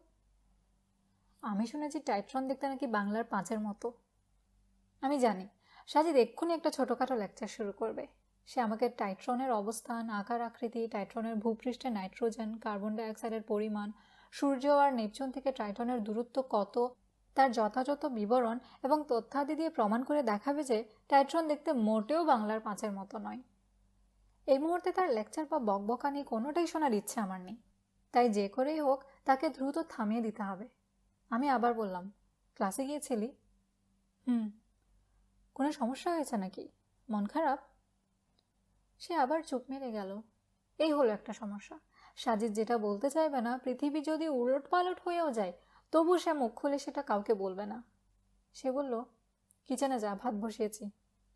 আমি শুনেছি টাইট্রন দেখতে নাকি বাংলার 5-এর মতো। আমি জানি সাজিদ এক্ষুনি একটা ছোটোখাটো লেকচার শুরু করবে। সে আমাকে টাইট্রনের অবস্থান, আকার আকৃতি, টাইট্রনের ভূপৃষ্ঠে নাইট্রোজেন, কার্বন ডাইঅক্সাইডের পরিমাণ, সূর্য আর নেপচুন থেকে টাইটনের দূরত্ব কত, তার যথাযথ বিবরণ এবং তথ্যাদি দিয়ে প্রমাণ করে দেখাবে যে টাইট্রন দেখতে মোটেও বাংলার 5-এর মতো নয়। এই মুহূর্তে তার লেকচার বা বকবকানি কোনোটাই শোনার ইচ্ছে আমার নেই। তাই যে করেই হোক তাকে দ্রুত থামিয়ে দিতে হবে। আমি আবার বললাম, ক্লাসে গিয়েছিলি? কোনো সমস্যা হয়েছে নাকি? মন খারাপ? সে আবার চুপ মেরে গেল। এই হলো একটা সমস্যা। সাজিদ যেটা বলতে চাইবে না, পৃথিবী যদি উলট পালট হয়েও যায় তবু সে মুখ খুলে সেটা কাউকে বলবে না। সে বলল, কিচেনে যা, ভাত বসিয়েছি,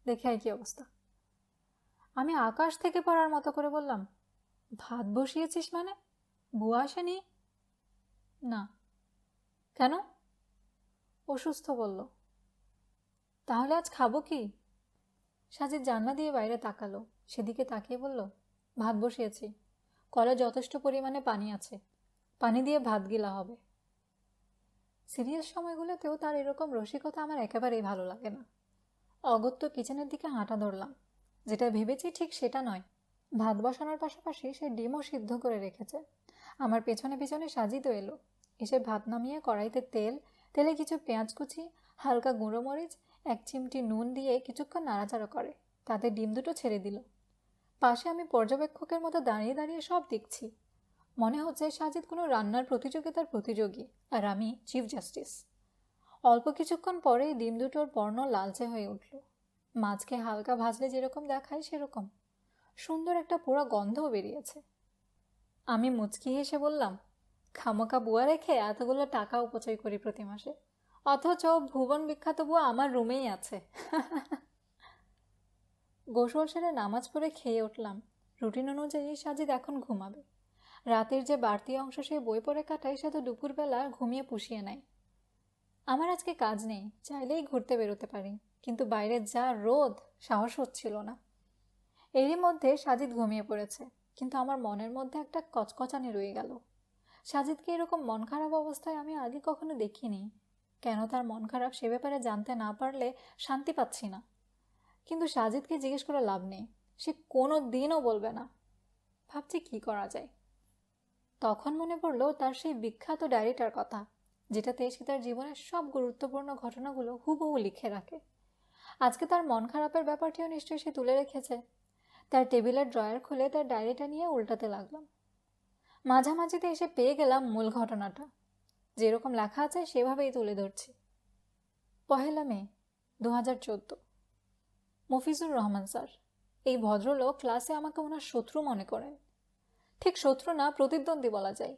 দেখে আয় কি অবস্থা। আমি আকাশ থেকে পড়ার মতো করে বললাম, ভাত বসিয়েছিস মানে? বুয়া আসেনি? না। কেন? অসুস্থ বলল। তাহলে আজ খাবো কি? সাজিদ জানলা দিয়ে বাইরে তাকালো, সেদিকে তাকিয়ে বলল, ভাত বসিয়েছি, কলে যথেষ্ট পরিমাণে পানি আছে, পানি দিয়ে ভাত গিলা হবে। সিরিয়াস সময়গুলোতেও তার এরকম রসিকতা আমার একেবারেই ভালো লাগে না। অগত্য কিচেনের দিকে হাঁটা ধরলাম। যেটা ভেবেছি ঠিক সেটা নয়। ভাত বসানোর পাশাপাশি সে ডিমও সিদ্ধ করে রেখেছে। আমার পেছনে পেছনে সাজিদও এলো। এসে ভাত নামিয়ে কড়াইতে তেলে কিছু পেঁয়াজ কুচি, হালকা গুঁড়ো মরিচ, 1 চিমটি নুন দিয়ে কিছুক্ষণ নাড়াচাড়া করে তাতে ডিম দুটো ছেড়ে দিল। পাশে আমি পর্যবেক্ষকের মতো দাঁড়িয়ে দাঁড়িয়ে সব দেখছি। মনে হচ্ছে সাজিদ কোনো রান্নার প্রতিযোগিতার প্রতিযোগী আর আমি চিফ জাস্টিস। অল্প কিছুক্ষণ পরেই ডিম দুটোর বর্ণ লালচে হয়ে উঠল। মাছকে হালকা ভাজলে যেরকম দেখায় সেরকম। সুন্দর একটা পোড়া গন্ধও বেরিয়েছে। আমি মুচকি হেসে বললাম, খামোকা বুয়া রেখে এতগুলো টাকা অপচয় করি প্রতি মাসে, অথচ ভুবন বিখ্যাত বুয়া আমার রুমেই আছে। গোসল সেরে নামাজ পড়ে খেয়ে উঠলাম। রুটিন অনুযায়ী সাজিদ এখন ঘুমাবে। রাতের যে বাড়তি অংশ সে বই পড়ে কাটায় সে তো দুপুরবেলা ঘুমিয়ে পুষিয়ে নেয়। আমার আজকে কাজ নেই, চাইলেই ঘুরতে বেরোতে পারি, কিন্তু বাইরে যা রোদ, সাহস হচ্ছিল না। এরই মধ্যে সাজিদ ঘুমিয়ে পড়েছে, কিন্তু আমার মনের মধ্যে একটা কচকচানি রয়ে গেল। সাজিদকে এরকম মন খারাপ অবস্থায় আমি আগে কখনো দেখিনি। কেন তার মন খারাপ সে ব্যাপারে জানতে না পারলে শান্তি পাচ্ছি না। কিন্তু সাজিদকে জিজ্ঞেস করে লাভ নেই, সে কোনো দিনও বলবে না। ভাবছি কি করা যায়। তখন মনে পড়ল তার সেই বিখ্যাত ডায়েরিটার কথা, যেটাতে সে তার জীবনের সব গুরুত্বপূর্ণ ঘটনাগুলো হুবহু লিখে রাখে। আজকে তার মন খারাপের ব্যাপারটিও নিশ্চয়ই সে তুলে রেখেছে। তার টেবিলের ড্রয়ার খুলে তার ডায়েরিটা নিয়ে উল্টাতে লাগলাম। মাঝামাঝিতে এসে পেয়ে গেলাম মূল ঘটনাটা। যেরকম লেখা আছে সেভাবেই তুলে ধরছি। 1 মে 2014। মফিজুর রহমান স্যার, এই ভদ্রলোক ক্লাসে আমাকে ওনার শত্রু মনে করেন। ঠিক শত্রু না, প্রতিদ্বন্দ্বী বলা যায়।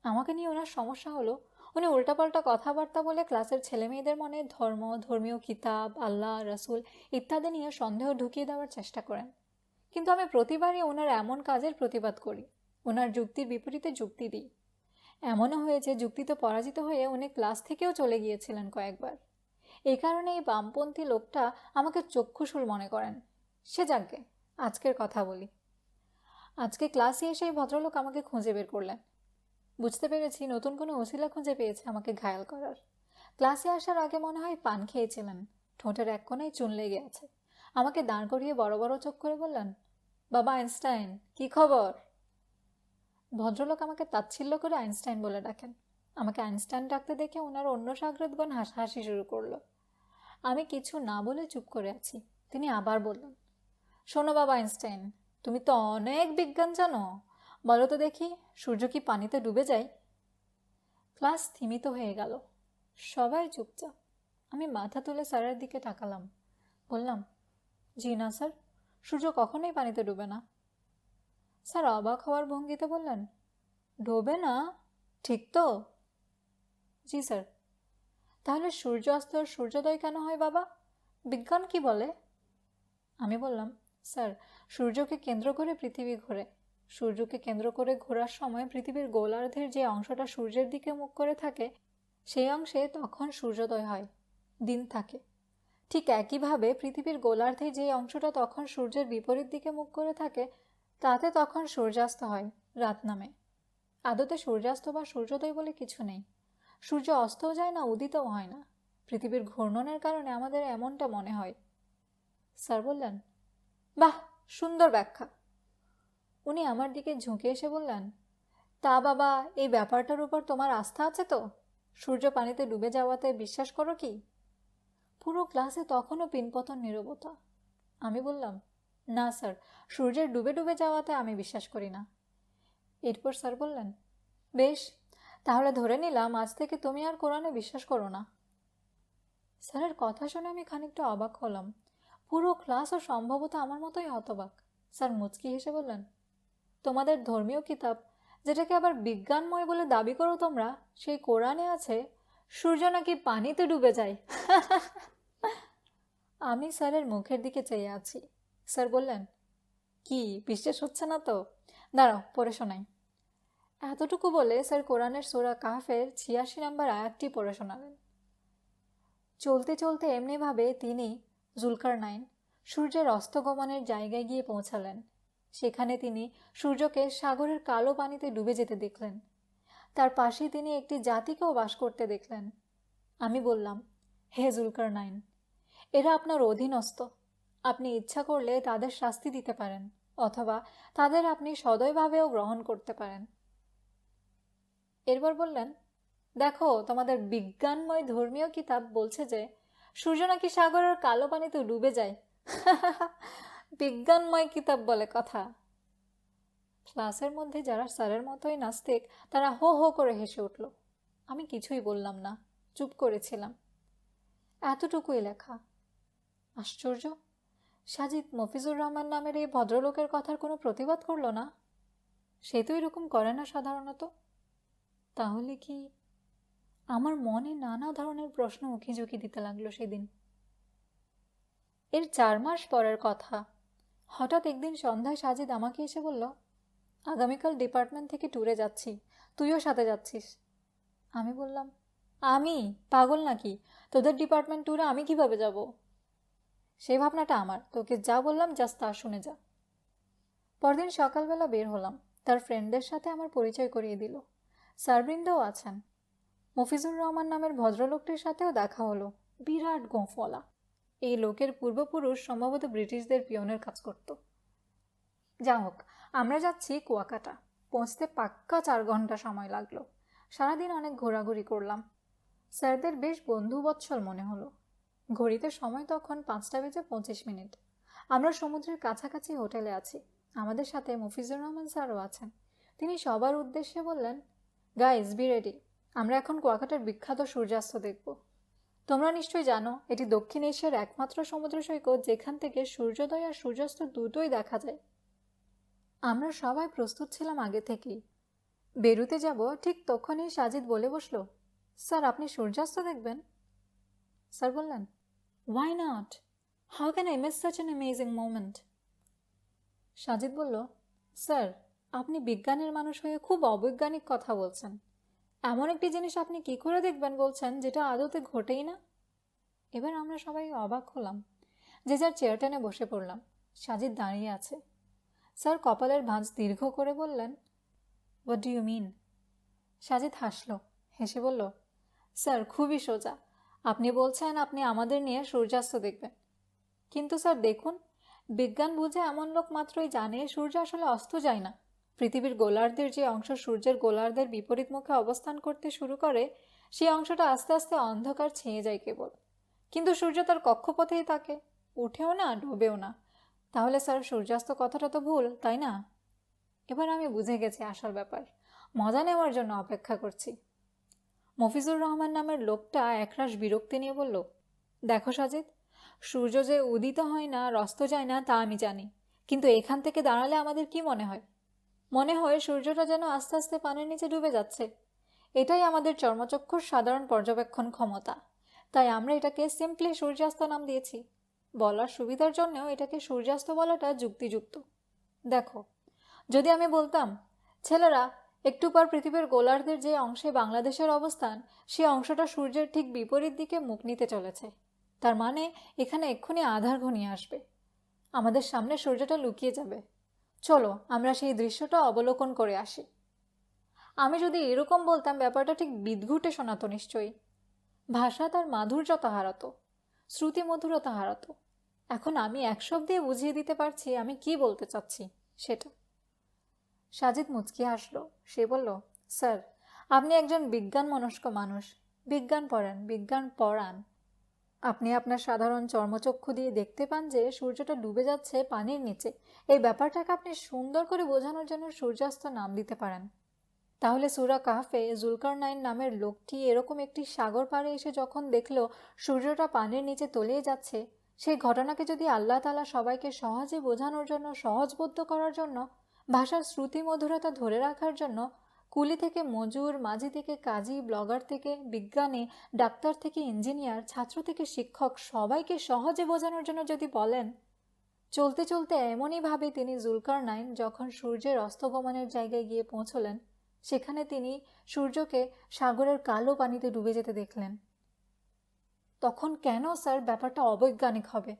আমাকে নিয়ে ওনার সমস্যা হলো উনি উল্টাপাল্টা কথাবার্তা বলে ক্লাসের ছেলেমেয়েদের মনে ধর্ম, ধর্মীয় কিতাব, আল্লাহ, রসুল ইত্যাদি নিয়ে সন্দেহ ঢুকিয়ে দেওয়ার চেষ্টা করেন। কিন্তু আমি প্রতিবারই ওনার এমন কাজের প্রতিবাদ করি, ওনার যুক্তির বিপরীতে যুক্তি দিই। এমনও হয়েছে যুক্তিতে পরাজিত হয়ে উনি ক্লাস থেকেও চলে গিয়েছিলেন কয়েকবার। এই কারণে এই বামপন্থী লোকটা আমাকে চক্ষুশূল মনে করেন। সে যাকে, আজকের কথা বলি। আজকে ক্লাসে এসে এই ভদ্রলোক আমাকে খুঁজে বের করলেন। বুঝতে পেরেছি নতুন কোনো ওসিলা খুঁজে পেয়েছে আমাকে ঘায়াল করার। ক্লাসে আসার আগে মনে হয় পান খেয়েছিলেন, ঠোঁটের এক কোণায় চুন লেগে আছে। আমাকে দাঁড় করিয়ে বড় বড় চোখ করে বললেন, বাবা আইনস্টাইন, কি খবর? ভদ্রলোক আমাকে তাচ্ছিল্য করে আইনস্টাইন বলে ডাকেন। আমাকে আইনস্টাইন ডাকতে দেখে ওনার অন্য সাগরেদগণ হাসাহাসি শুরু করলো। আমি কিছু না বলে চুপ করে আছি। তিনি আবার বললেন, শোনো বাবা আইনস্টাইন, তুমি তো অনেক বিজ্ঞান জানো, বলো তো দেখি সূর্য কি পানিতে ডুবে যায়? ক্লাস স্থিমিত হয়ে গেল। সবাই চুপচাপ। আমি মাথা তুলে স্যারের দিকে তাকালাম। বললাম, জি না স্যার, সূর্য কখনোই পানিতে ডুবে না। স্যার অবাক হওয়ার ভঙ্গিতে বললেন, ডোবে না? ঠিক তো? জি স্যার। তাহলে সূর্য অস্ত আর সূর্যোদয় কেন হয় বাবা? বিজ্ঞান কি বলে? আমি বললাম, স্যার, সূর্যকে কেন্দ্র করে পৃথিবী ঘোরে। সূর্যকে কেন্দ্র করে ঘোরার সময় পৃথিবীর গোলার্ধের যে অংশটা সূর্যের দিকে মুখ করে থাকে সেই অংশে তখন সূর্যোদয় হয়, দিন থাকে। ঠিক একইভাবে পৃথিবীর গোলার্ধে যে অংশটা তখন সূর্যের বিপরীত দিকে মুখ করে থাকে তাতে তখন সূর্যাস্ত হয়, রাত নামে। আদতে সূর্যাস্ত বা সূর্যোদয় বলে কিছু নেই। সূর্য অস্তও যায় না, উদিতও হয় না। পৃথিবীর ঘূর্ণনের কারণে আমাদের এমনটা মনে হয়। স্যার বললেন, বাহ, সুন্দর ব্যাখ্যা। উনি আমার দিকে ঝুঁকে এসে বললেন, তা বাবা, এই ব্যাপারটার উপর তোমার আস্থা আছে তো? সূর্য পানিতে ডুবে যাওয়াতে বিশ্বাস করো কি? পুরো ক্লাসে তখনও পিনপতন নীরবতা। আমি বললাম, না স্যার, সূর্যের ডুবে ডুবে যাওয়াতে আমি বিশ্বাস করি না। এরপর স্যার বললেন, বেশ, তাহলে ধরে নিলাম আজ থেকে তুমি আর কোরআনে বিশ্বাস করো না। স্যারের কথা শুনে আমি খানিকটা অবাক হলাম। পুরো ক্লাসও সম্ভবত আমার মতোই হতবাক। স্যার মুচকি হেসে বললেন, তোমাদের ধর্মীয় কিতাব, যেটাকে আবার বিজ্ঞানময় বলে দাবি করো তোমরা, সেই কোরআনে আছে সূর্য নাকি পানিতে ডুবে যায়। আমি স্যারের মুখের দিকে চেয়ে আছি। স্যার বললেন, কি বিশ্বাস হচ্ছে না তো? দাঁড়াও, পড়ে শোনাই। এতটুকু বলে স্যার কোরআনের সূরা কাহফের 86 নম্বর আয়াতটি পড়ে শোনালেন। চলতে চলতে এমনিভাবে তিনি জুলকারনাইন সূর্যের অস্তগমনের জায়গায় গিয়ে পৌঁছালেন। সেখানে তিনি সূর্যকে সাগরের কালো পানিতে ডুবে যেতে দেখলেন। তার পাশে তিনি একটি জাতিকেও বাস করতে দেখলেন। আমি বললাম, হে জুলকারনাইন, এরা আপনার অধীনস্থ। আপনি ইচ্ছা করলে তাদের শাস্তি দিতে পারেন, অথবা তাদের আপনি সদয়ভাবেও গ্রহণ করতে পারেন। এরপর বললেন, দেখো, তোমাদের বিজ্ঞানময় ধর্মীয় কিতাব বলছে যে সূর্য নাকি সাগরের কালো পানিতে ডুবে যায়। বিজ্ঞানময় কিতাব বলে কথা। ক্লাসের মধ্যে যারা স্যারের মতোই নাস্তিক তারা হো হো করে হেসে উঠল। আমি কিছুই বললাম না, চুপ করেছিলাম। এতটুকুই লেখা। আশ্চর্য, সাজিদ মফিজুর রহমান নামের এই ভদ্রলোকের কথার কোনো প্রতিবাদ করল না। সে তো এরকম করে না সাধারণত। তাহলে কি? আমার মনে নানা ধরনের প্রশ্ন উকিঝুঁকি দিতে লাগলো সেদিন। এর 4 মাস পরের কথা। হঠাৎ একদিন সন্ধ্যায় সাজিদ আমাকে এসে বলল, আগামীকাল ডিপার্টমেন্ট থেকে ট্যুরে যাচ্ছি, তুইও সাথে যাচ্ছিস। আমি বললাম, আমি পাগল নাকি? তোদের ডিপার্টমেন্ট ট্যুরে আমি কিভাবে যাব? সেই ভাবনাটা আমার, তোকে যা বললাম জাস্ট তা শুনে যা। পরদিন সকালবেলা বের হলাম। তার ফ্রেন্ডদের সাথে আমার পরিচয় করিয়ে দিল। স্যারবৃন্দও আছেন। মফিজুর রহমান নামের ভদ্রলোকটির সাথেও দেখা হলো। বিরাট গোঁফওয়ালা। এই লোকের পূর্বপুরুষ সম্ভবত ব্রিটিশদের পিয়নের কাজ করত। যা হোক, আমরা যাচ্ছি কুয়াকাটা। পৌঁছতে পাক্কা 4 ঘন্টা সময় লাগলো। সারাদিন অনেক ঘোরাঘুরি করলাম। স্যারদের বেশ বন্ধুবৎসল মনে হলো। ঘড়িতে সময় তখন 5:25। আমরা সমুদ্রের কাছাকাছি হোটেলে আছি। আমাদের সাথে মফিজুর রহমান স্যারও আছেন। তিনি সবার উদ্দেশ্যে বললেন, গাইজ বি রেডি, আমরা এখন কুয়াকাটার বিখ্যাত সূর্যাস্ত দেখব। তোমরা নিশ্চয়ই জানো এটি দক্ষিণ এশিয়ার একমাত্র সমুদ্র সৈকত যেখান থেকে সূর্যোদয় আর সূর্যাস্ত দুটোই দেখা যায়। আমরা সবাই প্রস্তুত ছিলাম আগে থেকেই। বেরুতে যাব ঠিক তখনই সাজিদ বলে বসল, স্যার আপনি সূর্যাস্ত দেখবেন? স্যার বললেন, why not, how can I miss such an amazing moment? Sajid বলল, স্যার আপনি বিজ্ঞানের মানুষ হয়ে খুব অবৈজ্ঞানিক কথা বলছেন। এমন একটি জিনিস আপনি কি করে দেখবেন বলছেন যেটা আদতে ঘটেই না? এবার আমরা সবাই অবাক হলাম। যে যার চেয়ার টেনে বসে পড়লাম। সাজিদ দাঁড়িয়ে আছে। স্যার কপালের ভাঁজ দীর্ঘ করে বললেন, what do you mean? Sajid হাসল, হেসে বলল, স্যার খুবই সোজা। আপনি বলছেন আপনি আমাদের নিয়ে সূর্যাস্ত দেখবেন। কিন্তু স্যার দেখুন, বিজ্ঞান বুঝে এমন লোক মাত্রই জানে সূর্য আসলে অস্ত যায় না। পৃথিবীর গোলার্ধের যে অংশ সূর্যের গোলার্ধের বিপরীত মুখে অবস্থান করতে শুরু করে সেই অংশটা আস্তে আস্তে অন্ধকার ছেয়ে যায় কেবল। কিন্তু সূর্য তার কক্ষপথেই থাকে, উঠেও না ডোবেও না। তাহলে স্যার সূর্যাস্ত কথাটা তো ভুল, তাই না? এবার আমি বুঝে গেছি আসল ব্যাপার। মজা নেওয়ার জন্য অপেক্ষা করছি। মফিজুর রহমান নামের লোকটা একরাশ বিরক্তি নিয়ে বলল, দেখো সাজিদ, সূর্য যে উদিত হয় না আর অস্ত যায় না তা আমি জানি, কিন্তু এখান থেকে দাঁড়ালে আমাদের কি মনে হয়? মনে হয় সূর্যটা যেন আস্তে আস্তে পানির নিচে ডুবে যাচ্ছে। এটাই আমাদের চর্মচক্ষুর সাধারণ পর্যবেক্ষণ ক্ষমতা। তাই আমরা এটাকে সিম্পলি সূর্যাস্ত নাম দিয়েছি। বলার সুবিধার জন্যও এটাকে সূর্যাস্ত বলাটা যুক্তিযুক্ত। দেখো, যদি আমি বলতাম, ছেলেরা একটু পর পৃথিবীর গোলার্ধের যে অংশে বাংলাদেশের অবস্থান সেই অংশটা সূর্যের ঠিক বিপরীত দিকে মুখ নিতে চলেছে, তার মানে এখানে এক্ষুনি আঁধার ঘনিয়ে আসবে, আমাদের সামনে সূর্যটা লুকিয়ে যাবে। চলো আমরা সেই দৃশ্যটা অবলোকন করে আসি। আমি যদি এরকম বলতাম ব্যাপারটা ঠিক বিদঘুটে শোনাতো নিশ্চয়ই। ভাষা তার মাধুর্যতা হারাতো, শ্রুতি মধুরতা হারাতো। এখন আমি এক শব্দে বুঝিয়ে দিতে পারছি আমি কি বলতে চাচ্ছি সেটা। সাজিদ মুচকি হাসলো। সে বলল, স্যার আপনি একজন বিজ্ঞান মনস্ক মানুষ, বিজ্ঞান পড়েন, বিজ্ঞান পড়ান। আপনি আপনার সাধারণ চর্মচক্ষু দিয়ে দেখতে পান যে সূর্যটা ডুবে যাচ্ছে পানির নিচে। এই ব্যাপারটাকে আপনি সুন্দর করে বোঝানোর জন্য সূর্যাস্ত নাম দিতে পারেন। তাহলে সূরা কাহফে জুলকারনাইন নামের লোকটি এরকম একটি সাগর পাড়ে এসে যখন দেখল সূর্যটা পানির নিচে তলিয়ে যাচ্ছে, সেই ঘটনাকে যদি আল্লাহ তাআলা সবাইকে সহজে বোঝানোর জন্য, সহজবোধ্য করার জন্য, ভাষার শ্রুতি মধুরতা ধরে রাখার জন্য কুলি থেকে মজুর, মাঝি থেকে কাজী, ব্লগার থেকে বিজ্ঞানী, ডাক্তার থেকে ইঞ্জিনিয়ার, ছাত্র থেকে শিক্ষক সবাইকে সহজে বোঝানোর জন্য যদি বলেন, চলতে চলতে এমনইভাবে তিনি জুলকারনাইন যখন সূর্যের অস্তগমনের জায়গায় গিয়ে পৌঁছলেন, সেখানে তিনি সূর্যকে সাগরের কালো পানিতে ডুবে যেতে দেখলেন। তখন কেন স্যার ব্যাপারটা অবৈজ্ঞানিক হবে?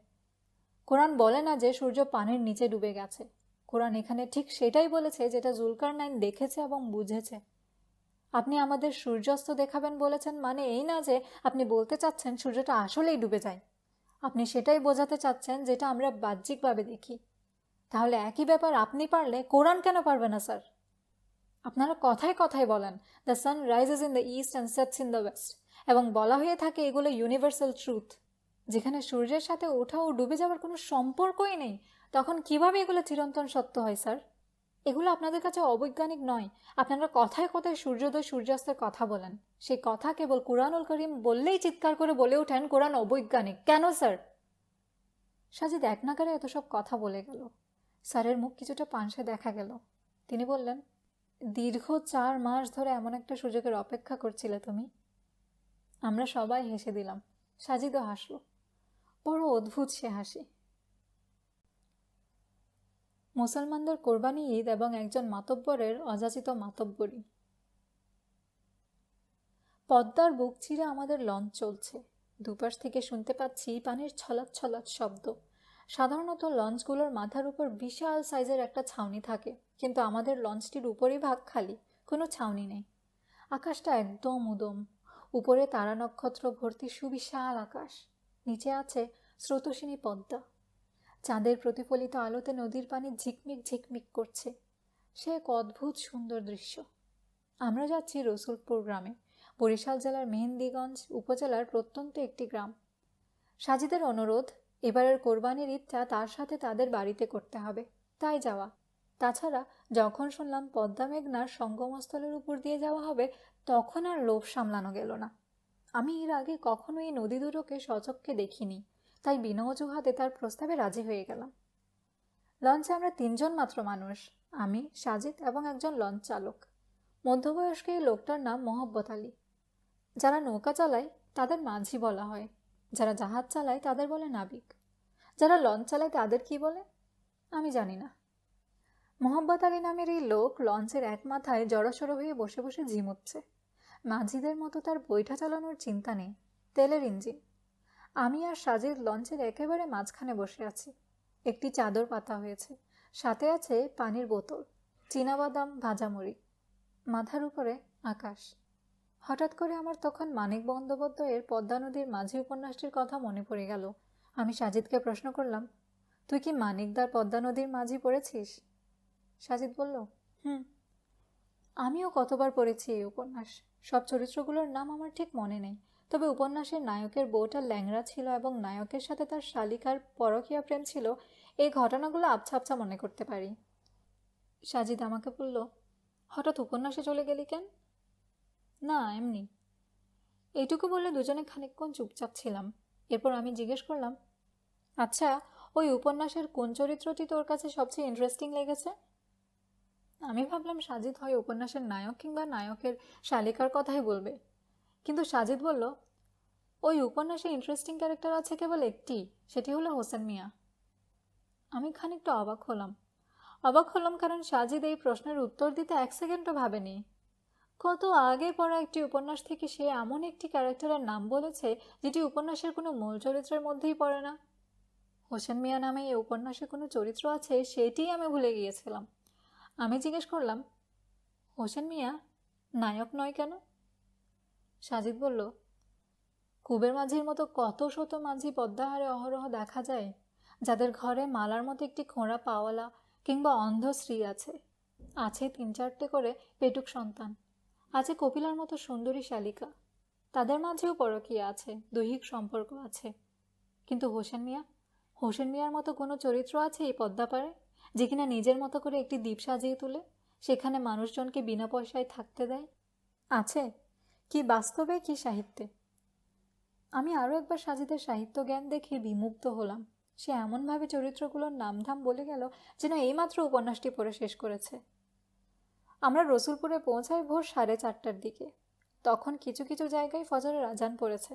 কোরআন বলে না যে সূর্য পানির নিচে ডুবে গেছে। কোরআন এখানে ঠিক সেটাই বলেছে যেটা জুলকারনাইন দেখেছে এবং বুঝেছে। আপনি আমাদের সূর্যাস্ত দেখাবেন বলেছেন, মানে এই না যে আপনি বলতে চাচ্ছেন সূর্যটা আসলেই ডুবে যায়। আপনি সেটাই বোঝাতে চাচ্ছেন যেটা আমরা বাহ্যিকভাবে দেখি। তাহলে একই ব্যাপার আপনি পারলে কোরআন কেন পারবে না স্যার? আপনারা কথায় কথায় বলেন the sun rises in the east and sets in the West, এবং বলা হয়ে থাকে এগুলো ইউনিভার্সাল ট্রুথ, যেখানে সূর্যের সাথে ওঠা ও ডুবে যাওয়ার কোনো সম্পর্কই নেই। তখন কিভাবে এগুলো চিরন্তন সত্য হয় স্যার? এগুলো আপনাদের কাছে অবৈজ্ঞানিক নয়। আপনারা কথায় কথায় সূর্যোদয় সূর্যাস্তের কথা বলেন, সেই কথা কেবল কুরআনুল করিম বললেই চিৎকার করে বলে ওঠেন কোরআন অবৈজ্ঞানিক। কেন স্যার? সাজিদ এক নাগারে এত সব কথা বলে গেল। স্যারের মুখ কিছুটা পানসে দেখা গেল। তিনি বললেন, দীর্ঘ 4 মাস ধরে এমন একটা সুযোগের অপেক্ষা করছিলে তুমি। আমরা সবাই হেসে দিলাম। সাজিদও হাসল। বড় অদ্ভুত সে হাসি। মুসলমানদের কোরবানি ঈদ এবং একজন মাতব্বরের অযাচিত মাতব্বরি। পদ্মার বুক চিরে আমাদের লঞ্চ চলছে। দুপাশ থেকে শুনতে পাচ্ছি পানির ছলাৎ ছলাৎ শব্দ। সাধারণত লঞ্চগুলোর মাথার উপর বিশাল সাইজের একটা ছাউনি থাকে, কিন্তু আমাদের লঞ্চটির উপরিভাগ খালি, কোনো ছাউনি নেই। আকাশটা একদম উদম। উপরে তারা নক্ষত্র ভর্তি সুবিশাল আকাশ। নিচে আছে স্রোতস্বিনী পদ্মা। চাঁদের প্রতিফলিত আলোতে নদীর পানি ঝিকমিক ঝিকমিক করছে। সে এক অদ্ভুত সুন্দর দৃশ্য। আমরা যাচ্ছি রসুলপুর গ্রামে, বরিশাল জেলার মেহেন্দিগঞ্জ উপজেলার প্রত্যন্ত একটি গ্রাম। সাজিদের অনুরোধ, এবারের কোরবানির ঈদটা তার সাথে তাদের বাড়িতে করতে হবে, তাই যাওয়া। তাছাড়া যখন শুনলাম পদ্মা মেঘনার সঙ্গমস্থলের উপর দিয়ে যাওয়া হবে, তখন আর লোভ সামলানো গেল না। আমি এর আগে কখনো এই নদী দুটোকে সচক্ষে দেখিনি, তাই বিনা অজুহাতে তার প্রস্তাবে রাজি হয়ে গেলাম। লঞ্চে আমরা 3 জন মাত্র মানুষ, আমি, সাজিদ এবং একজন লঞ্চ চালক। মধ্যবয়স্ক এই লোকটার নাম মোহাব্বত আলী। যারা নৌকা চালায় তাদের মাঝি বলা হয়, যারা জাহাজ চালায় তাদের বলে নাবিক, যারা লঞ্চ চালায় তাদের কি বলে আমি জানি না। মোহাব্বত আলী নামের এই লোক লঞ্চের এক মাথায় জড়সড় হয়ে বসে বসে ঝিমুচ্ছে। মাঝিদের মতো তার বৈঠা চালানোর চিন্তা নেই, তেলের ইঞ্জিন। আমি আর সাজিদ লঞ্চের একেবারে মাঝখানে বসে আছি। একটি চাদর পাতা হয়েছে, সাথে আছে পানির বোতল, চীনাবাদাম, ভাজামুড়ি। মাথার উপরে আকাশ। হঠাৎ করে আমার তখন মানিক বন্দ্যোপাধ্যায়ের পদ্মা নদীর মাঝি উপন্যাসটির কথা মনে পড়ে গেল। আমি সাজিদকে প্রশ্ন করলাম, তুই কি মানিকদার পদ্মা নদীর মাঝি পড়েছিস? সাজিদ বলল, হুম। আমিও কতবার পড়েছি এই উপন্যাস। সব চরিত্রগুলোর নাম আমার ঠিক মনে নেই, তবে উপন্যাসের নায়কের বউটা ল্যাংড়া ছিল এবং নায়কের সাথে তার শালিকার পরকীয়া প্রেম ছিল, এই ঘটনাগুলো আবছা আবছা মনে করতে পারি। সাজিদ আমাকে বলল, হঠাৎ উপন্যাসে চলে গেলি কেন? না, এমনি। এইটুকু বলে দুজনে খানিকক্ষণ চুপচাপ ছিলাম। এরপর আমি জিজ্ঞেস করলাম, আচ্ছা, ওই উপন্যাসের কোন চরিত্রটি তোর কাছে সবচেয়ে ইন্টারেস্টিং লেগেছে? আমি ভাবলাম সাজিদ হয় উপন্যাসের নায়ক কিংবা নায়কের শালিকার কথাই বলবে, কিন্তু সাজিদ বলল, ওই উপন্যাসে ইন্টারেস্টিং ক্যারেক্টার আছে কেবল একটি, সেটি হলো হোসেন মিয়া। আমি খানিকটা অবাক হলাম কারণ সাজিদ এই প্রশ্নের উত্তর দিতে 1 সেকেন্ডও ভাবেনি। কত আগে পড়া একটি উপন্যাস থেকে সে এমন একটি ক্যারেক্টারের নাম বলেছে যেটি উপন্যাসের কোনো মূল চরিত্রের মধ্যেই পড়ে না। হোসেন মিয়া নামে এই উপন্যাসে কোনো চরিত্র আছে সেটিই আমি ভুলে গিয়েছিলাম। আমি জিজ্ঞেস করলাম, হোসেন মিয়া নায়ক নয় কেন? সাজিদ বলল, কুবের মাঝির মতো কত শত মাঝি পদ্মাহারে অহরহ দেখা যায়, যাদের ঘরে মালার মতো একটি খোঁড়া পাওয়ালা কিংবা অন্ধ স্ত্রী আছে, 3-4টে করে পেটুক সন্তান, আছে কপিলার মতো সুন্দরী শালিকা। তাদের মাঝেও পরকীয়া আছে, দৈহিক সম্পর্ক আছে। কিন্তু হোসেন মিয়ার মতো কোনো চরিত্র আছে এই পদ্মাপাড়ে, যে কিনা নিজের মতো করে একটি দ্বীপ সাজিয়ে তুলে সেখানে মানুষজনকে বিনা পয়সায় থাকতে দেয়? আছে, কি বাস্তবে কি সাহিত্যে। আমি আরও একবার সাজিদের সাহিত্য জ্ঞান দেখে বিমুগ্ধ হলাম। সে এমনভাবে চরিত্রগুলোর নামধাম বলে গেল যেন এইমাত্র উপন্যাসটি পড়ে শেষ করেছে। আমরা রসুলপুরে পৌঁছাই ভোর 4:30টার দিকে। তখন কিছু কিছু জায়গায় ফজরের আজান পড়েছে।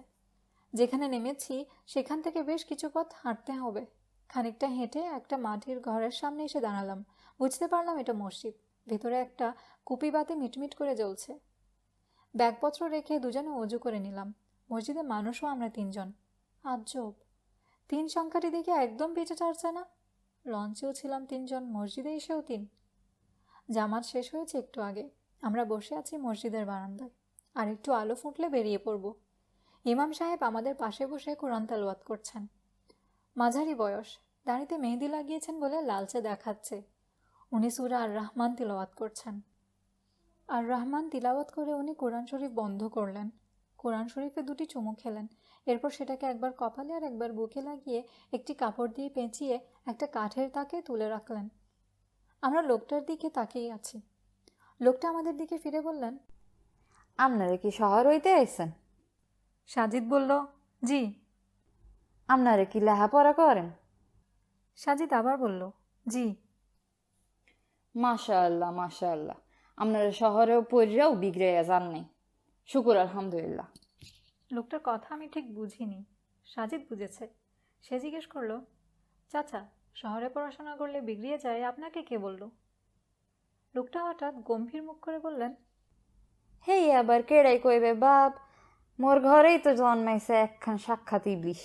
যেখানে নেমেছি সেখান থেকে বেশ কিছু পথ হাঁটতে হবে। খানিকটা হেঁটে একটা মাটির ঘরের সামনে এসে দাঁড়ালাম। বুঝতে পারলাম এটা মসজিদ। ভেতরে একটা কুপি বাতি মিটমিট করে জ্বলছে। ব্যাগপত্র রেখে দুজনে অজু করে নিলাম। মসজিদে মানুষও আমরা 3 জন। আজব, 3 সংখ্যাটি দেখে একদম পেটে চাড়ছে না। লঞ্চেও ছিলাম 3 জন, মসজিদে এসেও 3। জামাত শেষ হয়েছে একটু আগে। আমরা বসে আছি মসজিদের বারান্দায়, আর একটু আলো ফুটলে বেরিয়ে পড়ব। ইমাম সাহেব আমাদের পাশে বসে কোরআন তেলাওয়াত করছেন। মাঝারি বয়স, দাড়িতে মেহেদি লাগিয়েছেন বলে লালচে দেখাচ্ছে। উনি সূরা আর রহমান তিলাওয়াত করছেন। আর রহমান তিলাওয়াত করে উনি কোরআন শরীফ বন্ধ করলেন। কোরআন শরীফে 2টি চুমু খেলেন। এরপর সেটাকে একবার কপালে আর একবার বুকে লাগিয়ে একটি কাপড় দিয়ে পেঁচিয়ে একটা কাঠের তাকে তুলে রাখলেন। আমরা লোকটার দিকে তাকিয়ে আছি। লোকটা আমাদের দিকে ফিরে বললেন, আপনারা কি শহর হইতে আইছেন? সাজিদ বলল, জি। আপনারা কি লেখাপড়া করেন? সাজিদ আবার বলল, জি। মাশাআল্লাহ মাশাআল্লাহ, আপনারা শহরেও পড়িয়াও বিগড়াইয়া যান নাই, শুকুর আলহামদুলিল্লাহ। লোকটার কথা আমি ঠিক বুঝিনি, সাজিদ বুঝেছে। সে জিজ্ঞেস করলো, চাচা, শহরে পড়াশোনা করলে বিগড়িয়ে যায়, আপনাকে কে বলল? লোকটা হঠাৎ গম্ভীর মুখ করে বললেন, হেই আবার কেড়াই কইবে বাপ, মোর ঘরেই তো জন্মাইছে একখান সাক্ষাৎ ইবলিশ।